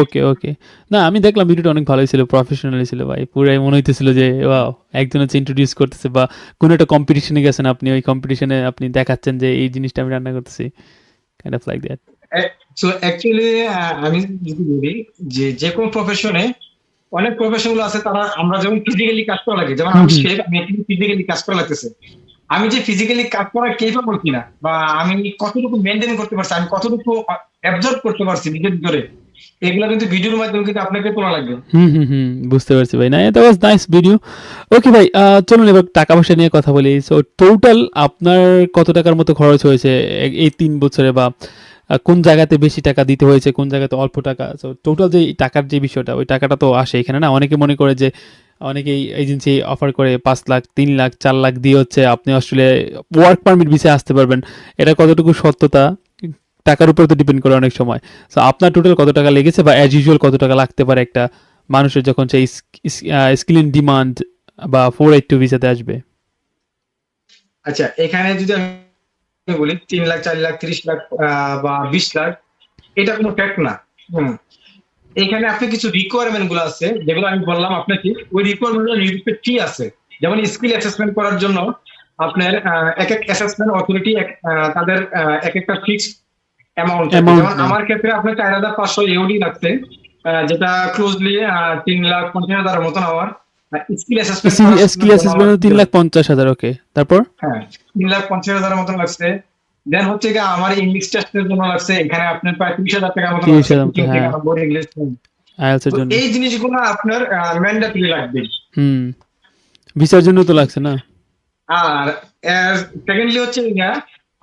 Speaker 1: ওকে ওকে, না আমি দেখলাম ভিডিওটা অনেক ভালোই ছিল, প্রফেশনালি ছিল ভাই। পুরাই মনে হইতেছিল যে ওয়াও, একজন হচ্ছে ইন্ট্রোডিউস করতেছে, বা কোনো একটা কম্পিটিশনে গেছেন আপনি, ওই কম্পিটিশনে আপনি দেখাচ্ছেন যে এই জিনিসটা আমি রান্না করতেছি, kind of like that.
Speaker 2: So actually আমি যদি বলি যে যে কোনো প্রফেশনে অনেক প্রফেশন গুলো আছে, তারা আমরা যেমন ফিজিক্যালি কাজ করা লাগে, যেমন আমি শেফ, আমি ফিজিক্যালি কাজ করা লাগতেছে, আমি যে ফিজিক্যালি কাজ করা কেপাবল কিনা, বা আমি কতটুকু মেনটেন করতে পারছি, আমি কতটুকু অ্যাবজর্ব করতে পারছি নিজের ভিতরে, এগুলো কিন্তু ভিডিওর মাধ্যমে কিন্তু আপনাকে তোলা লাগবে।
Speaker 1: হুম হুম হুম, বুঝতে পারছি ভাই। না, এটা ওয়াজ নাইস ভিডিও। ওকে ভাই, চলুন এবার টাকা পয়সা নিয়ে কথা বলি। সো টোটাল আপনার কত টাকার মতো খরচ হয়েছে এই 3 বছরে, বা কোন জায়গাতে বেশি টাকা দিতে হয়েছে, কোন জায়গাতে অল্প টাকা? সো টোটাল যে টাকার যে বিষয়টা, ওই টাকাটা তো আসে এখানে না। অনেকে মনে করে যে অনেকেই এজেন্সি অফার করে 5 লাখ, 3 লাখ, 4 লাখ দিয়ে হচ্ছে আপনি অস্ট্রেলিয়ায় ওয়ার্ক পারমিট ভিসায় আসতে পারবেন। এটা কতটুকু সত্যতা টাকার উপর তো ডিপেন্ড করে অনেক সময়। সো আপনার টোটাল কত টাকা লেগেছে, বা অ্যাজ ইউজুয়াল কত টাকা লাগতে পারে একটা মানুষের যখন সেই স্কিল ইন ডিমান্ড বা 482 ভিসাতে আসবে?
Speaker 2: আচ্ছা, এখানে যদি আমি বলি 3 লাখ, 4 লাখ, 30 লাখ বা 20 লাখ, এটা কোনো ফ্যাক্ট না। হুম, এখানে আপনি কিছু রিকোয়ারমেন্ট গুলো আছে যেগুলো আমি বললাম আপনাকে, ওই রিকোয়ারমেন্ট গুলো নির্দিষ্ট ফি আছে। যেমন স্কিল অ্যাসেসমেন্ট করার জন্য আপনার এক এক অ্যাসেসমেন্ট অথরিটি তাদের এক একটা ফিক্সড অ্যামাউন্ট। যেমন আমার ক্ষেত্রে আপনার 4,500 ইউডি লাগছে, যেটা ক্লোজলি 3,50,000 মতন our skill assessment.
Speaker 1: Skill assessment 3,50,000। Okay, তারপর?
Speaker 2: হ্যাঁ, 3,50,000 মতন লাগছে। দেন হচ্ছে কি আমার ইংলিশ টেস্টের জন্য লাগছে, এখানে আপনার প্রায় 30,000 টাকার মতো লাগছে।
Speaker 1: হ্যাঁ,
Speaker 2: ইংলিশ
Speaker 1: আইএলটিএস এর জন্য।
Speaker 2: এই জিনিসগুলো আপনার ম্যান্ডেটরি লাগবে।
Speaker 1: হুম, ভিসার জন্য তো লাগছে না?
Speaker 2: আর সেকেন্ডলি হচ্ছে গিয়া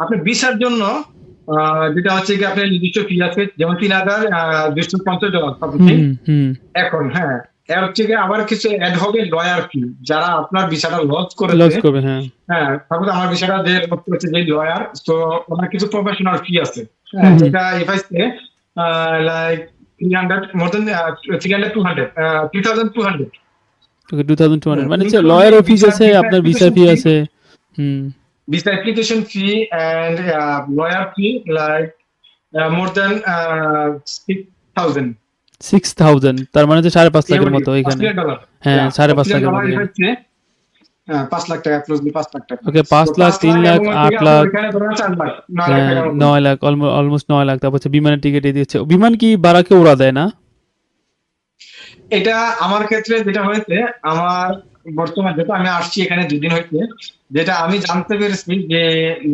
Speaker 2: আপনি ভিসার জন্য যেটা হচ্ছে কি আপনার নির্দিষ্ট ফি আছে, যেমন $3,250
Speaker 1: হুম,
Speaker 2: সাপোজিং।
Speaker 1: হুম, হুম।
Speaker 2: এখন হ্যাঁ, এর হচ্ছে গিয়ে আবার কিছু অ্যাড হবে লয়ার ফি, যারা আপনার ভিসাটা লস
Speaker 1: লস
Speaker 2: করেছে।
Speaker 1: করবে, হ্যাঁ।
Speaker 2: হ্যাঁ, সাপোজ আমার বিষয়টা যে লস করেছে যে লয়ার, তো ওনার কিছু প্রফেশনাল ফি আছে।
Speaker 1: হুম,
Speaker 2: হ্যাঁ,
Speaker 1: হুম।
Speaker 2: যেটা ইফ আই সে লাইক 300 মোর দেন 300 200 2200
Speaker 1: ওকে, 2200 মানে হচ্ছে
Speaker 2: ইনক্লুডিং
Speaker 1: লয়ারও ফিস
Speaker 2: ভিসা
Speaker 1: আছে,
Speaker 2: ভিসা
Speaker 1: আপনার ভিসা
Speaker 2: অ্যাপ্লিকেশন
Speaker 1: ফি
Speaker 2: ফি,
Speaker 1: আছে। হুম,
Speaker 2: visa application fee and lawyer fee like more than 6,000
Speaker 1: 6000, তার মানে হচ্ছে 5,50,000
Speaker 2: AUD,
Speaker 1: মতো এখানে।
Speaker 2: Australian dollar.
Speaker 1: হ্যাঁ,
Speaker 2: Yeah,
Speaker 1: 5,50,000
Speaker 2: Australian dollar
Speaker 1: মতো
Speaker 2: এটা
Speaker 1: এখানে।
Speaker 2: হচ্ছে 5 লাখ টাকা, ক্লোজলি 5 লাখ টাকা।
Speaker 1: ওকে,
Speaker 2: তো
Speaker 1: 5 লাখ,
Speaker 2: 5
Speaker 1: 3
Speaker 2: লাখ
Speaker 1: লাখ,
Speaker 2: এবং হচ্ছে
Speaker 1: 8
Speaker 2: গিয়ে আপনার
Speaker 1: লাখ,
Speaker 2: ওইখানে ধরুন 4 লাখ, 9 লাখ
Speaker 1: হ্যাঁ,
Speaker 2: টাকার মতো।
Speaker 1: 9 লাখ, অলমোস্ট 9 লাখ। তারপর হচ্ছে বিমানের টিকিট দিয়ে দিচ্ছে। বিমান কি ভাড়াকে ওরা দেয় না?
Speaker 2: এটা আমার ক্ষেত্রে যেটা হয়েছে, আমার বর্তমান যেটা আমি আসছি এখানে 2 দিন হয়েছে, যেটা আমি জানতে পেরেছি যে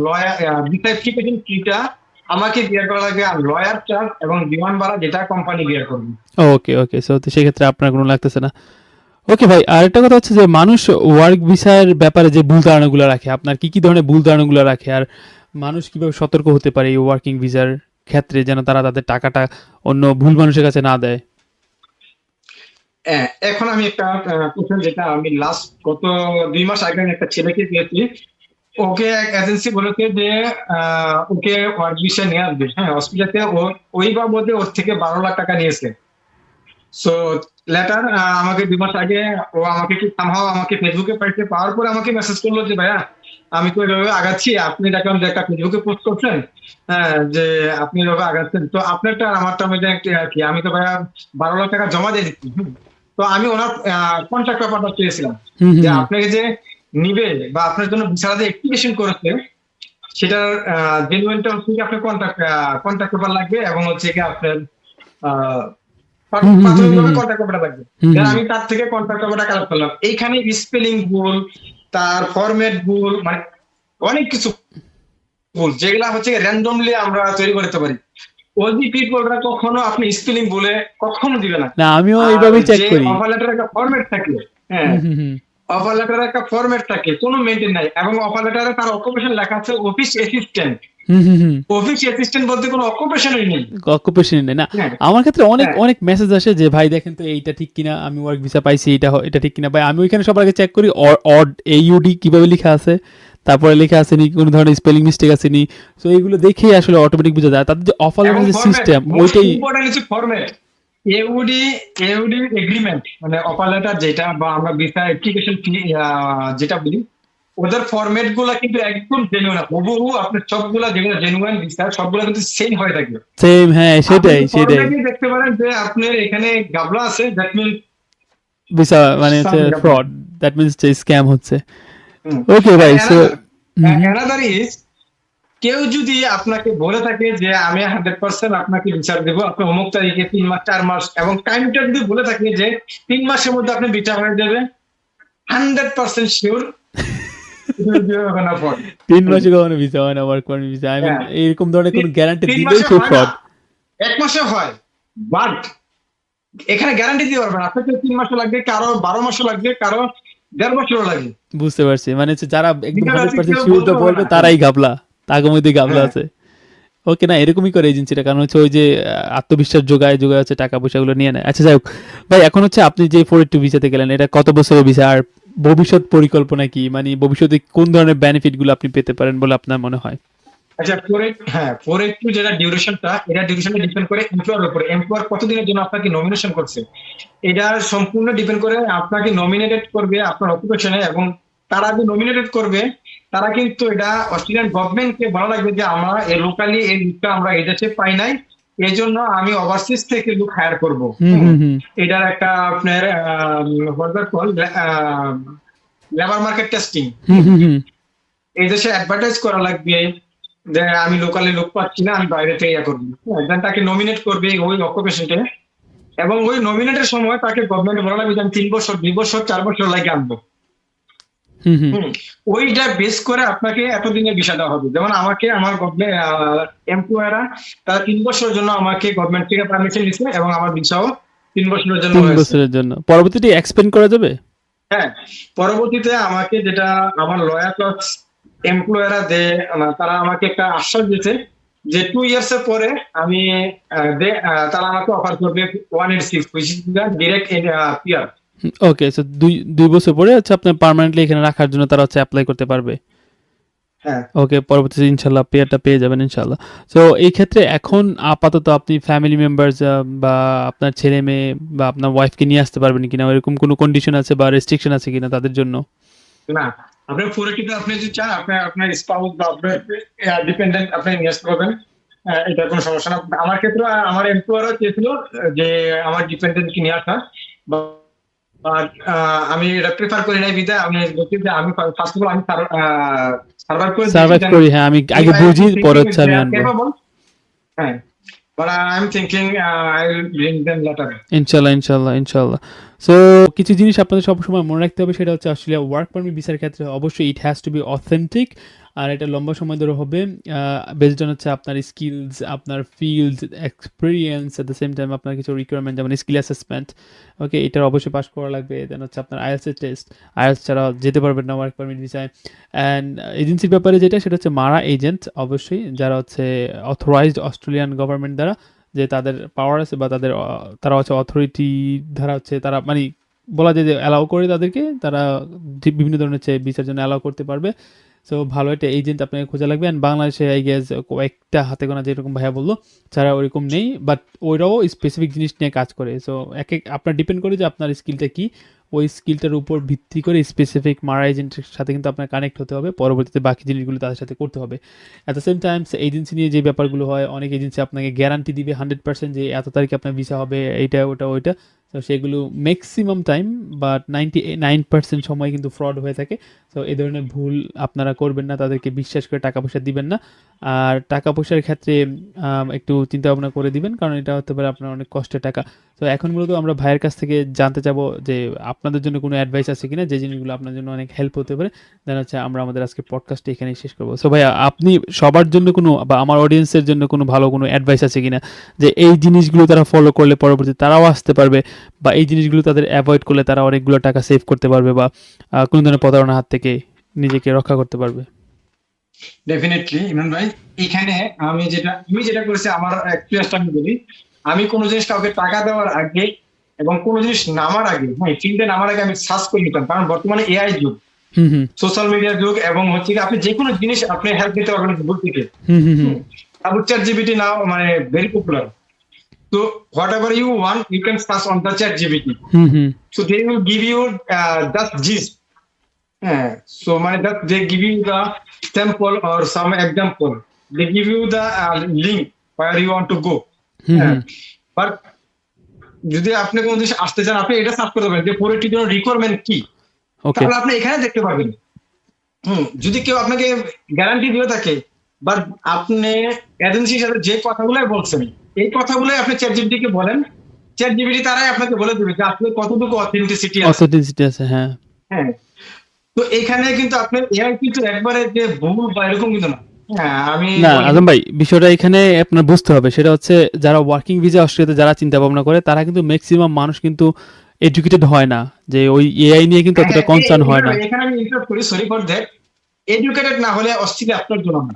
Speaker 2: লয়ার ভিসা অ্যাপ্লিকেশন ফিটা আমাকে বিয়ার করা লাগে, আর লয়ার চার্জ এবং বিমান ভাড়া যেটা কোম্পানি বিয়ার করবে।
Speaker 1: ওকে, ওকে। সো তো সেক্ষেত্রে আপনার কোনো লাগতেছে না। ওকে ভাই, আরেকটা কথা হচ্ছে যে মানুষ ওয়ার্ক ভিসার ব্যাপারে যে ভুল ধারণাগুলো রাখে, আপনার কি ধরনের ভুল ধারণাগুলো রাখে, আর মানুষ কিভাবে সতর্ক হতে পারে এই ওয়ার্কিং ভিসার ক্ষেত্রে, যেন তারা তাদের টাকাটা অন্য ভুল মানুষের কাছে না দেয়?
Speaker 2: এখন আমি একটা কোশ্চেন, যেটা আমি লাস্ট গত 2 মাস আগে আমি একটা ছেলেকে পেয়েছি। ওকে এক এজেন্সি বলেছে যে ওকে ওয়ার্ক ভিসা নিয়ে আসবে, হ্যাঁ, অস্ট্রেলিয়াতে। ওই বাবদে ওর থেকে 12 লাখ টাকা নিয়েছে। সো লেটার আমাকে 2 মাস আগে ও আমাকে কি সামহাও আমাকে ফেসবুকে পাইছে, পাওয়ার পরে আমাকে মেসেজ করলো যে ভাইয়া আমি তো এভাবে আগাচ্ছি, আপনি দেখলাম যে একটা ফেসবুকে পোস্ট করছেন, হ্যাঁ, যে আপনি এভাবে আগাচ্ছেন, তো আপনারটা আর আমারটা মধ্যে কি, আমি তো ভাইয়া 12 লাখ টাকা জমা দিয়ে দিচ্ছি। তো আমি ওনার কন্ট্যাক্ট পেপারটা চেয়েছিলাম,
Speaker 1: হুম, হুম,
Speaker 2: যে
Speaker 1: হুম।
Speaker 2: আপনাকে যে নিবে বা আপনার জন্য ভিসা যে অ্যাপ্লিকেশন করেছে, সেটার জেনুইনটা হচ্ছে কি আপনার কন্ট্যাক্ট পেপার লাগবে, এবং হচ্ছে কি আপনার আহ,
Speaker 1: হুম, হুম, হুম,
Speaker 2: প্রাথমিকভাবে
Speaker 1: হুম,
Speaker 2: কন্ট্যাক্ট পেপারটা লাগবে।
Speaker 1: হুম,
Speaker 2: দেন
Speaker 1: হুম।
Speaker 2: আমি তার থেকে কন্ট্যাক্ট পেপারটা কালেক্ট করলাম। এইখানে স্পেলিং ভুল, তার ফরম্যাট ভুল, মানে অনেক কিছু ভুল, যেগুলা হচ্ছে র্যান্ডমলি আমরা তৈরি করতে পারি। ওজি পিপলরা কখনো আপনি স্পেলিং বলে কখনো দিবে না।
Speaker 1: না, আমিও
Speaker 2: আর
Speaker 1: এইভাবেই চেক
Speaker 2: যে
Speaker 1: করি।
Speaker 2: অফার লেটারের একটা ফরম্যাট থাকে, হ্যাঁ,
Speaker 1: হুম, হুম, হুম।
Speaker 2: অফার লেটারের একটা ফরম্যাট থাকে, কোনো মেনটেন নাই, এবং অফার লেটারে তার অকুপেশন লেখা আছে অফিস অ্যাসিস্ট্যান্ট।
Speaker 1: হুম, হুম, হুম।
Speaker 2: অফিস অ্যাসিস্ট্যান্ট বলতে কোনো অকুপেশনই নেই।
Speaker 1: অকুপেশন নেই না।
Speaker 2: হ্যাঁ,
Speaker 1: আমার ক্ষেত্রে অনেক
Speaker 2: হ্যাঁ,
Speaker 1: অনেক মেসেজ আসে যে ভাই দেখেন তো এইটা ঠিক কিনা, আমি ওয়ার্ক ভিসা পাইছি, এটা ঠিক কিনা। ভাই আমি ওইখানে সবার আগে চেক করি অড AUD কিভাবে লেখা আছে, তারপরে লেখা আছে নি কোনো ধরনের স্পেলিং মিস্টেক আছে নি। তো এইগুলো দেখেই আসলে অটোমেটিক বোঝা যায়। তাদের যে অফার
Speaker 2: এবং
Speaker 1: লেটার যে
Speaker 2: ফরম্যাট,
Speaker 1: সিস্টেম,
Speaker 2: মোস্ট
Speaker 1: ওইটাই।
Speaker 2: ইম্পর্টেন্ট হচ্ছে ফরম্যাট। এউডি এউডি এগ্রিমেন্ট, মানে অফার লেটার যেটা, বা আমরা ভিসা অ্যাপ্লিকেশন যেটা বলি, ওদের ফরম্যাট গুলা কিন্তু একদম জেনুইন, হুবহু আপনার সবগুলা যেগুলো জেনুইন ভিসা সবগুলা কিন্তু সেম হয়ে থাকে।
Speaker 1: সেম, হ্যাঁ,
Speaker 2: আপনি
Speaker 1: সেটাই, সেটাই।
Speaker 2: ফরম্যাটে দেখতে পারেন যে আপনার এখানে গাবলা আছে, দ্যাট মিন
Speaker 1: ভিসা মানে হচ্ছে
Speaker 2: সামথিং গাবলা।
Speaker 1: ফ্রড, দ্যাট মিনস যে স্ক্যাম হচ্ছে। ওকে ভাই, সো
Speaker 2: অ্যানাদার ইজ, কেউ যদি আপনাকে বলে থাকে যে আমি 100% আপনাকে বিচার দেবো, আপনি অমুক তারিখে 3 মাস 4 মাস, এবং টাইমটা যদি বলে থাকে যে 3 মাসের মধ্যে আপনি বিচার হয়ে যাবে, 100% শিওর
Speaker 1: 3 মাসে কখনো ভিসা হয় না, work permit visa. I mean এরকম ধরনের কোনো গ্যারান্টি
Speaker 2: 3
Speaker 1: দিলেই
Speaker 2: মাসে
Speaker 1: সে
Speaker 2: হয় না,
Speaker 1: ফ্রড।
Speaker 2: 1 মাসে হয়, বাট এখানে গ্যারান্টি দিতে পারবেন আপনাকে 3 মাসও লাগবে, কারো 12 মাসও লাগবে, কারো 1.5 বছরও লাগবে।
Speaker 1: বুঝতে পারছি। মানে হচ্ছে যারা একদম
Speaker 2: যেটা আছে
Speaker 1: 100%
Speaker 2: কেউ
Speaker 1: শিওর
Speaker 2: বলতে
Speaker 1: তো
Speaker 2: পারবে
Speaker 1: বলবে
Speaker 2: না।
Speaker 1: তারাই ঘাবলা। তাগো মধ্যে ঘাবলা
Speaker 2: হ্যাঁ,
Speaker 1: আছে। ওকে, না এরকমই করে এজেন্সিটা। কারণ হচ্ছে ওই যে আত্মবিশ্বাস যোগায় হচ্ছে টাকা পয়সাগুলো নিয়ে নেয়। আচ্ছা যাই হোক। ভাই এখন হচ্ছে আপনি যে 482 ভিসাতে গেলেন, এটা কত বছরের ভিসা, আর ভবিষ্যৎ পরিকল্পনা কি? মানে ভবিষ্যতে কোন ধরনের বেনিফিট গুলো আপনি পেতে পারেন বলে আপনার মনে হয়?
Speaker 2: আচ্ছা, 482 যেটা ডিউরেশনটা, এটা ডিউরেশনটা ডিপেন্ড করে এমপ্লয়ারের উপরে। এমপ্লয়ার কতদিনের জন্য আপনাকে নমিনেশন করছে, এটা সম্পূর্ণ ডিপেন্ড করে আপনাকে নমিনেটেড করবে আপনার অকুপেশনে, এবং তারা যে নমিনেটেড করবে, তারা কিন্তু এটা অস্ট্রেলিয়ান গভর্নমেন্টকে বলা লাগবে যে আমরা এই লোকালি এই লুকটা আমরা এই দেশে পাই নাই, এই জন্য আমি ওভারসিজ থেকে লুক হায়ার করবো।
Speaker 1: হুম, হুম, হুম।
Speaker 2: এটার একটা আপনার লেবার মার্কেট টেস্টিং,
Speaker 1: হুম, হুম, হুম।
Speaker 2: এই দেশে অ্যাডভার্টাইজ করা লাগবে যে আমি লোকালি লোক পাচ্ছি না, আমি বাইরে থেকে ইয়া করবো। দেন তাকে নমিনেট করবে ওই অকুপেশনটা, এবং ওই নমিনেটের সময় তাকে গভর্নমেন্ট বলা লাগবে যে আমি 3 বছর 2 বছর 4 বছর লাগে আনবো।
Speaker 1: হুম, হুম।
Speaker 2: ওইটা বেস করে আপনাকে এতদিনের ভিসা দেওয়া হবে। যেমন আমাকে আমার গভর্নমেন্ট এমপ্লয়াররা তারা 3 বছরের জন্য আমাকে গভর্নমেন্ট থেকে পারমিশন দিচ্ছে, এবং আমার ভিসাও 3 বছরের জন্য
Speaker 1: 3
Speaker 2: হয়েছে।
Speaker 1: বছরের জন্য। পরবর্তীতে এক্সপেন্ড করা যাবে?
Speaker 2: হ্যাঁ, পরবর্তীতে আমাকে যেটা আমার লয়ার প্লাস এমপ্লয়াররা তারা আমাকে একটা আশ্বাস দিয়েছে যে 2 ইয়ার্স এর পরে আমি তারা আমাকে অফার করবে 186 which is the direct PR।
Speaker 1: Okay, so দুই বছর পরে হচ্ছে আপনার পার্মানেন্টলি এখানে রাখার জন্য তারা হচ্ছে অ্যাপ্লাই করতে পারবে।
Speaker 2: হ্যাঁ,
Speaker 1: ওকে, পরবর্তীতে ইনশাল্লাহ পেয়ারটা পেয়ে যাবেন ইনশাল্লাহ। সো এই ক্ষেত্রে এখন আপাতত আপনি ফ্যামিলি মেম্বার্স বা আপনার ছেলে মেয়ে বা আপনার ওয়াইফকে নিয়ে আসতে পারবেন কিনা, এরকম কোনো কন্ডিশন আছে বা রেস্ট্রিকশন আছে কিনা তাদের জন্য?
Speaker 2: না, আপনার পুরোটিতে আপনি যদি চান আপনি আপনার স্পাউস বা আপনার ডিপেন্ডেন্ট আপনি নিয়ে আসতে পারবেন। এটা কোনো সমস্যা না। আমার ক্ষেত্রে আমার এমপ্লয়ারও চেয়েছিল যে আমার ডিপেন্ডেন্টকে নিয়ে আসা, বাট আমি এটা প্রেফার করি নাই বিধায় আমি বলছি যে আমি ফার্স্ট অফ অল আমি সার্ভাইভ করে
Speaker 1: সার্ভাইভ করি, হ্যাঁ আমি আগে বুঝি পরে হচ্ছে আমি আনবো।
Speaker 2: হ্যাঁ, but I'm thinking I will bring them later.
Speaker 1: ইনশাল্লাহ। সো কিছু জিনিস আপনাদের সবসময় মনে রাখতে হবে, সেটা হচ্ছে অস্ট্রেলিয়া ওয়ার্ক পারমিট ভিসার ক্ষেত্রে অবশ্যই it has to be authentic, আর এটা লম্বা সময় ধরে হবে। বেসড অন হচ্ছে আপনার স্কিলস, আপনার field experience, at the same time আপনার কিছু রিকোয়ারমেন্ট যেমন স্কিল অ্যাসেসমেন্ট, ওকে, এটার অবশ্যই পাস করা লাগবে। দেন হচ্ছে আপনার আইএলটিএস টেস্ট, আইএলটিএস ছাড়া যেতে পারবেন না ওয়ার্ক পারমিট ভিসায়। অ্যান্ড এজেন্সির ব্যাপারে সেটা হচ্ছে মারা এজেন্ট, অবশ্যই যারা হচ্ছে অথরাইজড অস্ট্রেলিয়ান গভর্নমেন্ট দ্বারা, যে তাদের পাওয়ার আছে বা তারা হচ্ছে অথরিটি দ্বারা হচ্ছে তারা মানে বলা যায় যে অ্যালাউ করে তাদেরকে, তারা বিভিন্ন ধরনের ভিসার জন্য অ্যালাউ করতে পারবে। সো ভালো একটা এজেন্ট আপনাকে খোঁজা লাগবে। অ্যান্ড বাংলাদেশে আই গেস কয়েকটা হাতে গোনা যেরকম ভাইয়া বললো ছাড়া ওইরকম নেই, বাট ওইরাও স্পেসিফিক জিনিস নিয়ে কাজ করে। সো আপনার ডিপেন্ড করে যে আপনার স্কিলটা কি, ওই স্কিলটার উপর ভিত্তি করে স্পেসিফিক মারা এজেন্টের সাথে কিন্তু আপনার কানেক্ট হতে হবে, পরবর্তীতে বাকি জিনিসগুলো তাদের সাথে করতে হবে। At the same Times agency নিয়ে যে ব্যাপারগুলো হয়, অনেক এজেন্সি আপনাকে গ্যারান্টি দিবে 100% যে এত তারিখে আপনার ভিসা হবে, এইটা ওইটা। তো সেগুলো ম্যাক্সিমাম টাইম বাট 99% সময় কিন্তু ফ্রড হয়ে থাকে। তো এই ধরনের ভুল আপনারা করবেন না, তাদেরকে বিশ্বাস করে টাকা পয়সা দিবেন না। আর টাকা পয়সার ক্ষেত্রে একটু চিন্তা ভাবনা করে দিবেন, কারণ এটা হতে পারে আপনার অনেক কষ্টের টাকা। তো এখন মূলত আমরা ভাইয়ের কাছ থেকে জানতে চাবো যে আপনাদের জন্য কোনো অ্যাডভাইস আছে কিনা, যে জিনিসগুলো আপনার জন্য অনেক হেল্প হতে পারে। দেন হচ্ছে আমরা আমাদের আজকে পডকাস্টটা এখানেই শেষ করবো। সো ভাইয়া, আপনি সবার জন্য কোনো বা আমার অডিয়েন্সের জন্য কোনো ভালো কোনো অ্যাডভাইস আছে কিনা, যে এই জিনিসগুলো তারা ফলো করলে পরবর্তীতে তারাও আসতে পারবে, বা এই জিনিসগুলো তাদের অ্যাভয়েড করলে তারা অনেকগুলো টাকা সেভ করতে পারবে, বা কোনো ধরনের প্রতারণার হাত থেকে নিজেকে রক্ষা করতে পারবে?
Speaker 2: ডেফিনেটলি ইমরান ভাই, এখানে আমি যেটা করেছি আমার এক্সপেরিয়েন্সটা আমি বলি। আমি কোনো জিনিস কাউকে টাকা দেওয়ার আগে এবং কোনো জিনিস নামার আগে, হ্যাঁ ফিল্ডে নামার আগে আমি সার্চ করে নিতাম, কারণ বর্তমানে এআই যুগ, সোশ্যাল মিডিয়ার যুগ, এবং হচ্ছে কি আপনি যে কোনো জিনিস আপনি হেল্প নিতে পারবেন গুগল থেকে। তারপর ChatGPT নাও মানে very popular. So whatever you want, you can search on the ChatGPT. So they will give you that gist. So that they give you the sample or some example. They give you the link where you want to go. But যদি আপনি কোনো জিনিস আসতে চান, আপনি এটা search করতে পারবেন যে পরিটির জন্য রিকোয়ারমেন্ট কি, তাহলে আপনি এখানে দেখতে পারবেন। যদি কেউ আপনাকে গ্যারান্টি দিয়ে থাকে, বাট আপনি এজেন্সির সাথে যে কথাগুলোই বলছেন, এই কথাগুলোই আপনি ChatGPT কে বলেন, ChatGPT তারাই আপনাকে বলে দেবে যে আসলে কতটুকু অথেন্টিসিটি আছে। হ্যাঁ, তো এখানে কিন্তু আপনার এআই কিন্তু একবারে যে ভুল বা এরকম কিন্তু না।
Speaker 1: আজম ভাই, বিষয়টা এখানে আপনার বুঝতে হবে, সেটা হচ্ছে যারা ওয়ার্কিং ভিসা অস্ট্রেলিয়াতে যারা চিন্তা ভাবনা করে, তারা কিন্তু ম্যাক্সিমাম মানুষ কিন্তু এডুকেটেড হয় না, যে ওই এআই নিয়ে কিন্তু অতটা কনসার্ন হয় না।
Speaker 2: এখানে আমি ইন্টারাপ্ট করি, সরি ফর দ্যাট। এডুকেটেড না হলে অস্ট্রেলিয়া আপনার জন্য না।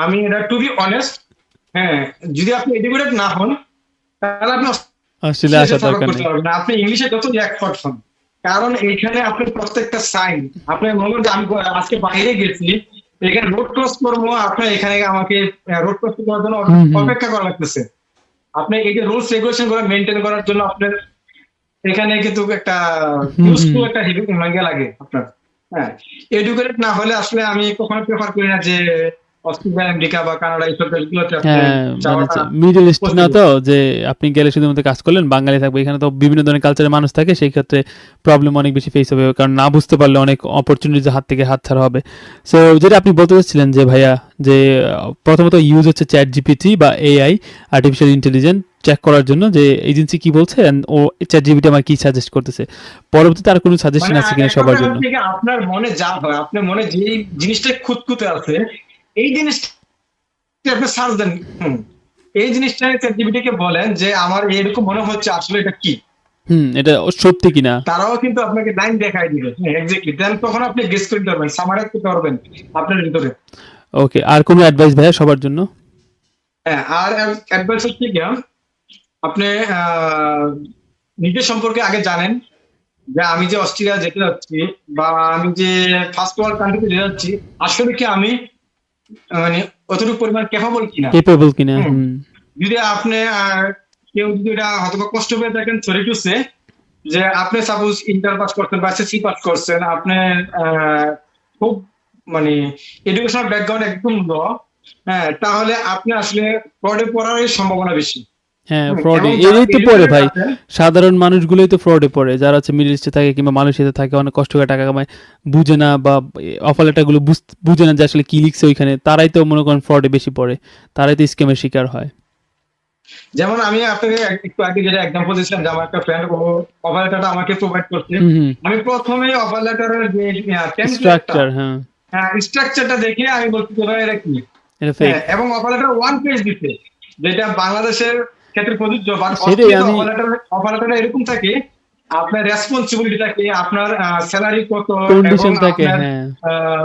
Speaker 2: আমি এটা টু বি অনেস্ট, যদি আপনি এডুকেটেড না হন তাহলে আপনি
Speaker 1: অস্ট্রেলিয়া আসা দরকার নেই।
Speaker 2: আপনি ইংলিশে যত এক্সপার্ট হন, কারণ এখানে আপনি প্রত্যেকটা সাইন আপনি মনে করেন আমি আজকে বাইরে গেছি, এখানে রোড ক্রস করবো, আপনার এখানে আমাকে রোড ক্রস করার জন্য অপেক্ষা করা লাগতেছে। আপনি এই যে রুলস রেগুলেশন গুলো মেনটেন করার জন্য আপনার এখানে কিন্তু একটা ইউজফুল একটা হিভিং লাগে আপনার। এডুকেটেড না হলে আসলে আমি কখনো প্রেফার করি না যে অস্ট্রেলিয়া, আমেরিকা বা কানাডা এইসব দেশগুলোতে
Speaker 1: মিডল ইস্ট না, তো যে আপনি গেলে শুধুমাত্র কাজ করলেন, বাঙালি থাকবে, এখানে তো বিভিন্ন ধরনের কালচারের মানুষ থাকে, সেই ক্ষেত্রে প্রবলেম অনেক বেশি ফেস হবে, কারণ না বুঝতে পারলে অনেক অপরচুনিটি হাত থেকে হাত ছাড়া হবে। সো যেটা আপনি বলতে চাচ্ছিলেন যে ভাইয়া, যে প্রথমত ইউজ হচ্ছে ChatGPT বা এআই, আর্টিফিশিয়াল ইন্টেলিজেন্স, চেক করার জন্য যে এজেন্সি কি বলছে ও ChatGPT আমার কি সাজেস্ট করতেছে, পরবর্তীতে আর কোনো সাজেশন আছে কিনা সবার জন্য।
Speaker 2: আপনার মনে যা হয়, আপনার মনে যে জিনিসটা খুঁতখুঁতে আছে, এই জিনিসটা আপনি সার্চ দেন, এই জিনিসটা ChatGPT কে বলেন যে আমার এরকম মনে হচ্ছে, আসলে এটা কি,
Speaker 1: এটা সত্যি কিনা।
Speaker 2: তারাও কিন্তু আপনাকে লাইন দেখায় দিবে, এক্স্যাক্টলি, দেন তখন আপনি গেস করতে পারবেন, সামারাইজ করতে পারবেন আপনার ভিতরে।
Speaker 1: ওকে, আর কোনো অ্যাডভাইস ভাইয়া সবার জন্য?
Speaker 2: হ্যাঁ, আর অ্যাডভাইস হচ্ছে কি, আপনি আহ, নিজের সম্পর্কে আগে জানেন, যে আমি যে অস্ট্রেলিয়া যেতে যাচ্ছি বা আমি যে ফার্স্ট ওয়ার্ল্ড কান্ট্রিতে যেতে যাচ্ছি, আসলে কি আমি মানে অতটুকু পরিমাণ ক্যাপাবল কিনা।
Speaker 1: কেপেবল কিনা।
Speaker 2: হুম, যদি আপনি কেউ যদি এটা হয়তো বা কষ্ট পেয়ে থাকেন, সরি টু সে, যে আপনি সাপোজ ইন্টার পাস করছেন বা এসএসসি পাস করছেন, আপনি খুব মানে এডুকেশনাল ব্যাকগ্রাউন্ড একদম লো, হ্যাঁ, তাহলে আপনি আসলে ফ্রডে পড়ার সম্ভাবনা বেশি।
Speaker 1: হ্যাঁ, ফ্রডে
Speaker 2: এবং যারা
Speaker 1: এরাই তো পড়ে
Speaker 2: এডুকেটেড
Speaker 1: ভাই।
Speaker 2: আছেন,
Speaker 1: সাধারণ মানুষগুলোই তো ফ্রডে পড়ে, যারা হচ্ছে মিডল ইস্টে থাকে কিংবা মালয়েশিয়াতে থাকে, অনেক কষ্ট করে টাকা কামায়, বুঝে না বা অফার লেটারগুলো বুঝে না যে আসলে কি লিখছে ওইখানে, তারাই তো মনে করেন ফ্রডে বেশি পড়ে, তারাই তো স্ক্যামের শিকার হয়।
Speaker 2: যেমন আমি আপনাকে একটু আগে যেটা এক্সাম্পল দিচ্ছিলাম, যে আমার একটা ফ্রেন্ড ও অফার লেটারটা আমাকে প্রোভাইড করছে,
Speaker 1: হুম হুম।
Speaker 2: আমি প্রথমে অফার লেটারের যে টেমপ্লেটটা,
Speaker 1: স্ট্রাকচার, হ্যাঁ,
Speaker 2: স্ট্রাকচারটা দেখে আমি বলছি যে ভাই এটা কি।
Speaker 1: এটা ফেক।
Speaker 2: হ্যাঁ, এবং অফার লেটার ওয়ান পেজ দিতে, যেটা বাংলাদেশের ক্ষেত্রে প্রযোজ্য, বাট
Speaker 1: সেটাই
Speaker 2: অস্ট্রেলিয়াতে
Speaker 1: আমি,
Speaker 2: অফার লেটার এরকম থাকে, আপনার রেসপন্সিবিলিটি থাকে, আপনার স্যালারি কত, এবং
Speaker 1: কন্ডিশন থাকে,
Speaker 2: আপনার
Speaker 1: হ্যাঁ,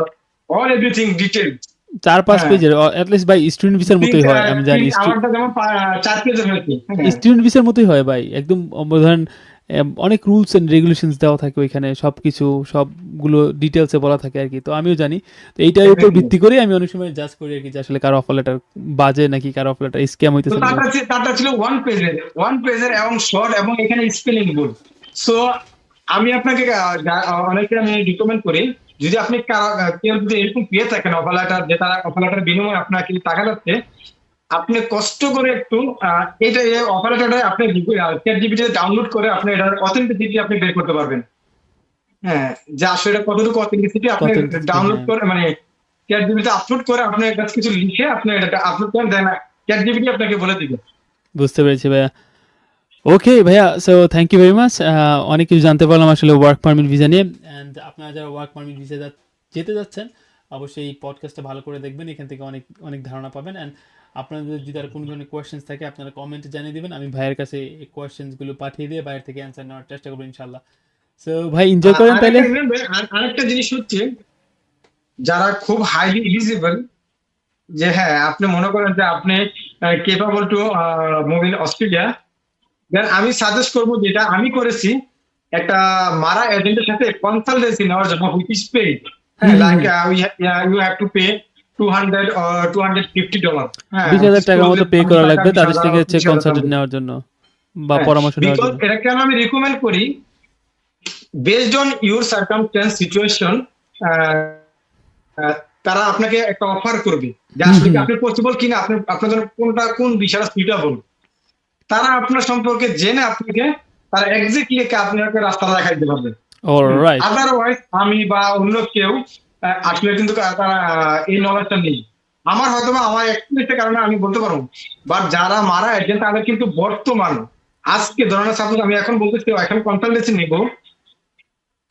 Speaker 2: অল এভরিথিং ডিটেল।
Speaker 1: 4-5
Speaker 2: হ্যাঁ,
Speaker 1: পেজের, অ্যাটলিস্ট ভাই স্টুডেন্ট ভিসার মতোই হয়, আমি জানি।
Speaker 2: আমারটা যেমন 4 পেজের হয়েছে। হ্যাঁ,
Speaker 1: স্টুডেন্ট ভিসার মতোই হয় ভাই, একদম। ধরেন অনেক রুলস এন্ড রেগুলেশনস দেওয়া থাকে ওইখানে, সবকিছু সবগুলো ডিটেলসে বলা থাকে আর কি, তো আমিও জানি। তো এইটার উপর
Speaker 2: exactly।
Speaker 1: ভিত্তি করে আমি অনেক সময় জাজ করি আর কি, যে আসলে কারো অফার লেটার বাজে নাকি কারো অফার লেটার স্ক্যাম
Speaker 2: তো
Speaker 1: হইতেছে নাকি।
Speaker 2: তারটা ছিল ওয়ান পেজের এবং শর্ট, এবং এখানে স্পেলিং ভুল। সো আমি আপনাকে অনেকে আমি রিকমেন্ড করি, যদি আপনি কেউ যদি এরকম পেয়ে থাকেন অফার লেটার, যে তারা অফার লেটার বিনিময়ে আপনাকে টাকা যাচ্ছে, আপনি কষ্ট করে একটু এটা অফার লেটারটা আপনি চ্যাট জিপিটি ডাউনলোড করে আপনি এটার অথেন্টিসিটি আপনি বের করতে পারবেন। হ্যাঁ, যে আসলে এটা কতটুকু অথেন্টিসিটি আপনি
Speaker 1: অথেন্টিসিটি,
Speaker 2: ডাউনলোড
Speaker 1: হ্যাঁ,
Speaker 2: করে, মানে চ্যাট জিপিটি আপলোড করে আপনি কাছে কিছু লিখে আপনি এটা আপলোড করেন, দেন চ্যাট জিপিটি আপনাকে বলে দিবে।
Speaker 1: বুঝতে পেরেছি ভাইয়া। ওকে ভাইয়া, so thank you very much. অনেক কিছু জানতে পারলাম আসলে ওয়ার্ক পারমিট ভিসা নিয়ে। অ্যান্ড আপনারা যারা ওয়ার্ক পারমিট ভিসা যেতে যাচ্ছেন, অবশ্যই এই পডকাস্টটা ভালো করে দেখবেন, এখান থেকে অনেক অনেক ধারণা পাবেন। অ্যান্ড আপনাদের যদি আর কোনো ধরনের কোয়েশ্চেন্স থাকে আপনারা কমেন্টে জানিয়ে দিবেন, আমি ভাইয়ের কাছে এই কোয়েশ্চেন্সগুলো পাঠিয়ে দিয়ে বাইরে থেকে অ্যান্সার নেওয়ার চেষ্টা করবো ইনশাল্লাহ। সো ভাই এনজয় করেন তাহলে।
Speaker 2: আরেকটা জিনিস হচ্ছে, যারা খুব হাইলি এলিজিবল, যে হ্যাঁ আপনি মনে করেন যে আপনি capable to move in Australia, then আমি সাজেস্ট করবো, যেটা আমি করেছি, একটা মারা এজেন্টের সাথে কনসালটেন্সি নেওয়ার জন্য, হুইচ ইজ পেইড। হ্যাঁ,
Speaker 1: hmm hmm
Speaker 2: like
Speaker 1: hmm.
Speaker 2: You have to pay $250। হ্যাঁ,
Speaker 1: 20,000 টাকার মতো পে করা
Speaker 2: টাকা,
Speaker 1: লাগবে
Speaker 2: 20,000
Speaker 1: তাদের থেকে হচ্ছে
Speaker 2: 20,000
Speaker 1: কনসালটেন্ট নেওয়ার জন্য বা পরামর্শ নেওয়ার
Speaker 2: বিকজ
Speaker 1: জন্য।
Speaker 2: এটা কেন আমি রিকমেন্ড করি, based on your circumstance situation, তারা আপনাকে একটা অফার করবে, যে
Speaker 1: হুম
Speaker 2: আসলে কি
Speaker 1: হুম।
Speaker 2: আপনি পসিবল কিনা, আপনি আপনার জন্য কোন বিষয়টা সুইটেবল। তারা আপনার সম্পর্কে জেনে আপনাকে, তারা এক্স্যাক্টলি আপনাকে রাস্তা দেখাই দিতে পারবে।
Speaker 1: অলরাইট।
Speaker 2: আদারওয়াইজ আমি বা অন্য কেউ আসলে কিন্তু তারা এই নলেজটা নেই। আমার হয়তো বা আমার এক্সপিরিয়েন্সের কারণে আমি বলতে পারবো, বাট যারা মারা এজেন্ট তাদের কিন্তু বর্তমান, আজকে ধরনের সাপোজ আমি এখন বলতেছি এখন কনসালটেন্সি নিব,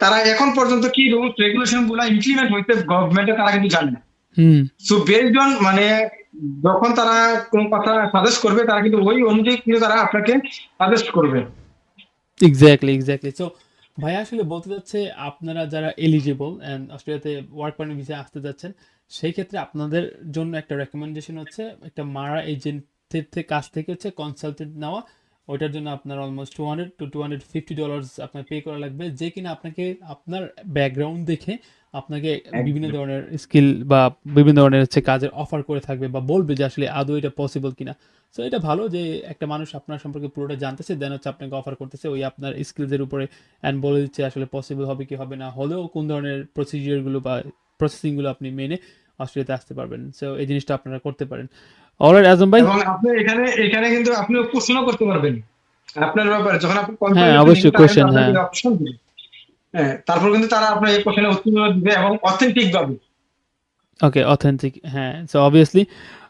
Speaker 2: তারা এখন পর্যন্ত কি রুলস রেগুলেশন গুলা ইমপ্লিমেন্ট হইতে গভর্নমেন্টে তারা কিন্তু জানে না।
Speaker 1: হুম।
Speaker 2: সো বেসড অন মানে যখন তারা কোন কথা সাজেস্ট করবে, তারা কিন্তু ওই অনুযায়ী কিন্তু তারা আপনাকে সাজেস্ট করবে।
Speaker 1: Exactly exactly. সো ভাইয়া আসলে বলতে যাচ্ছে, আপনারা যারা এলিজিবল অ্যান্ড অস্ট্রেলিয়াতে ওয়ার্ক পারমিট ভিসা আসতে যাচ্ছেন, সেই ক্ষেত্রে আপনাদের জন্য একটা রেকমেন্ডেশন হচ্ছে একটা মারা এজেন্টের কাছ থেকে হচ্ছে কনসালটেন্ট নেওয়া। ওইটার জন্য আপনার অলমোস্ট $200 to $250 আপনার পে করা লাগবে, যে কিনা আপনাকে আপনার ব্যাকগ্রাউন্ড দেখে আপনাকে বিভিন্ন ধরনের স্কিল বা বিভিন্ন ধরনের হচ্ছে কাজের অফার করে থাকবে, বা বলবে যে আসলে আদৌ এটা পসিবল কিনা। সো এটা ভালো যে একটা মানুষ আপনার সম্পর্কে পুরোটা জানতেছে, দেন হচ্ছে আপনাকে অফার করতেছে ওই আপনার স্কিলসের উপরে, অ্যান্ড বলে দিচ্ছে আসলে পসিবল হবে কি হবে না, হলেও কোন ধরনের প্রসিজিওরগুলো বা প্রসেসিংগুলো আপনি মেনে অস্ট্রেলিয়াতে আসতে পারবেন। সো এই জিনিসটা আপনারা করতে পারেন। অলরাইট আজম ভাই।
Speaker 2: এবং আপনি এখানে এখানে কিন্তু আপনি প্রশ্ন করতে পারবেন আপনার ব্যাপারে, যখন আপনি
Speaker 1: হ্যাঁ
Speaker 2: কনসালটেন্সি নিবেন
Speaker 1: অবশ্যই
Speaker 2: তারা কিন্তু
Speaker 1: কোয়েশ্চেন, হ্যাঁ।
Speaker 2: আপনাকে অপশন দিবে। হ্যাঁ, তারপর কিন্তু তারা আপনার এই কোশ্চেনের উত্তর দিবে এবং অথেন্টিক ভাবে।
Speaker 1: Okay, authentic. So obviously,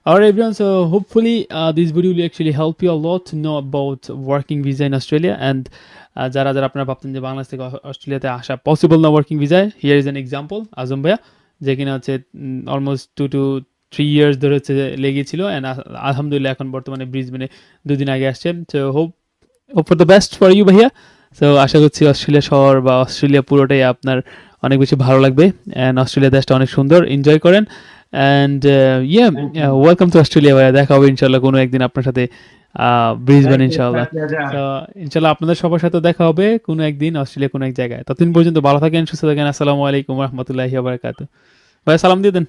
Speaker 1: alright everyone. So hopefully, this video will actually help you a lot to know about working visa in Australia. And যারা যারা আপনারা ভাবতেন যে বাংলাদেশ থেকে অস্ট্রেলিয়াতে আসা পসিবল না ওয়ার্কিং ভিসায়, হিয়ার ইজ অ্যান এক্সাম্পল আজম ভাইয়া, যে কিনা হচ্ছে অলমোস্ট 2 to 3 years ধরে হচ্ছে লেগেছিল, অ্যান্ড আলহামদুলিল্লাহ এখন বর্তমানে ব্রিসবেনে 2 দিন আগে আসছেন। So hope for the best for you ভাইয়া, সো আশা করছি অস্ট্রেলিয়া শহর বা অস্ট্রেলিয়া পুরোটাই আপনার অনেক বেশি ভালো লাগবে, অ্যান্ড অস্ট্রেলিয়া দেশটা অনেক সুন্দর, এনজয় করেন। And yeah,
Speaker 2: Thank you.
Speaker 1: Welcome to Australia ভাইয়া, দেখা হবে ইনশাল্লাহ কোনো একদিন আপনার সাথে ব্রিসবেন
Speaker 2: Thank you,
Speaker 1: ইনশাল্লাহ।
Speaker 2: my pleasure.
Speaker 1: তো ইনশাল্লাহ আপনাদের সবার সাথে দেখা হবে কোনো একদিন অস্ট্রেলিয়া কোনো এক জায়গায়। ততদিন পর্যন্ত ভালো থাকেন, সুস্থ থাকেন। আসসালামু আলাইকুম রহমতুল্লাহি ওয়া বারাকাতুহু। ভাইয়া সালাম দিয়ে দেন।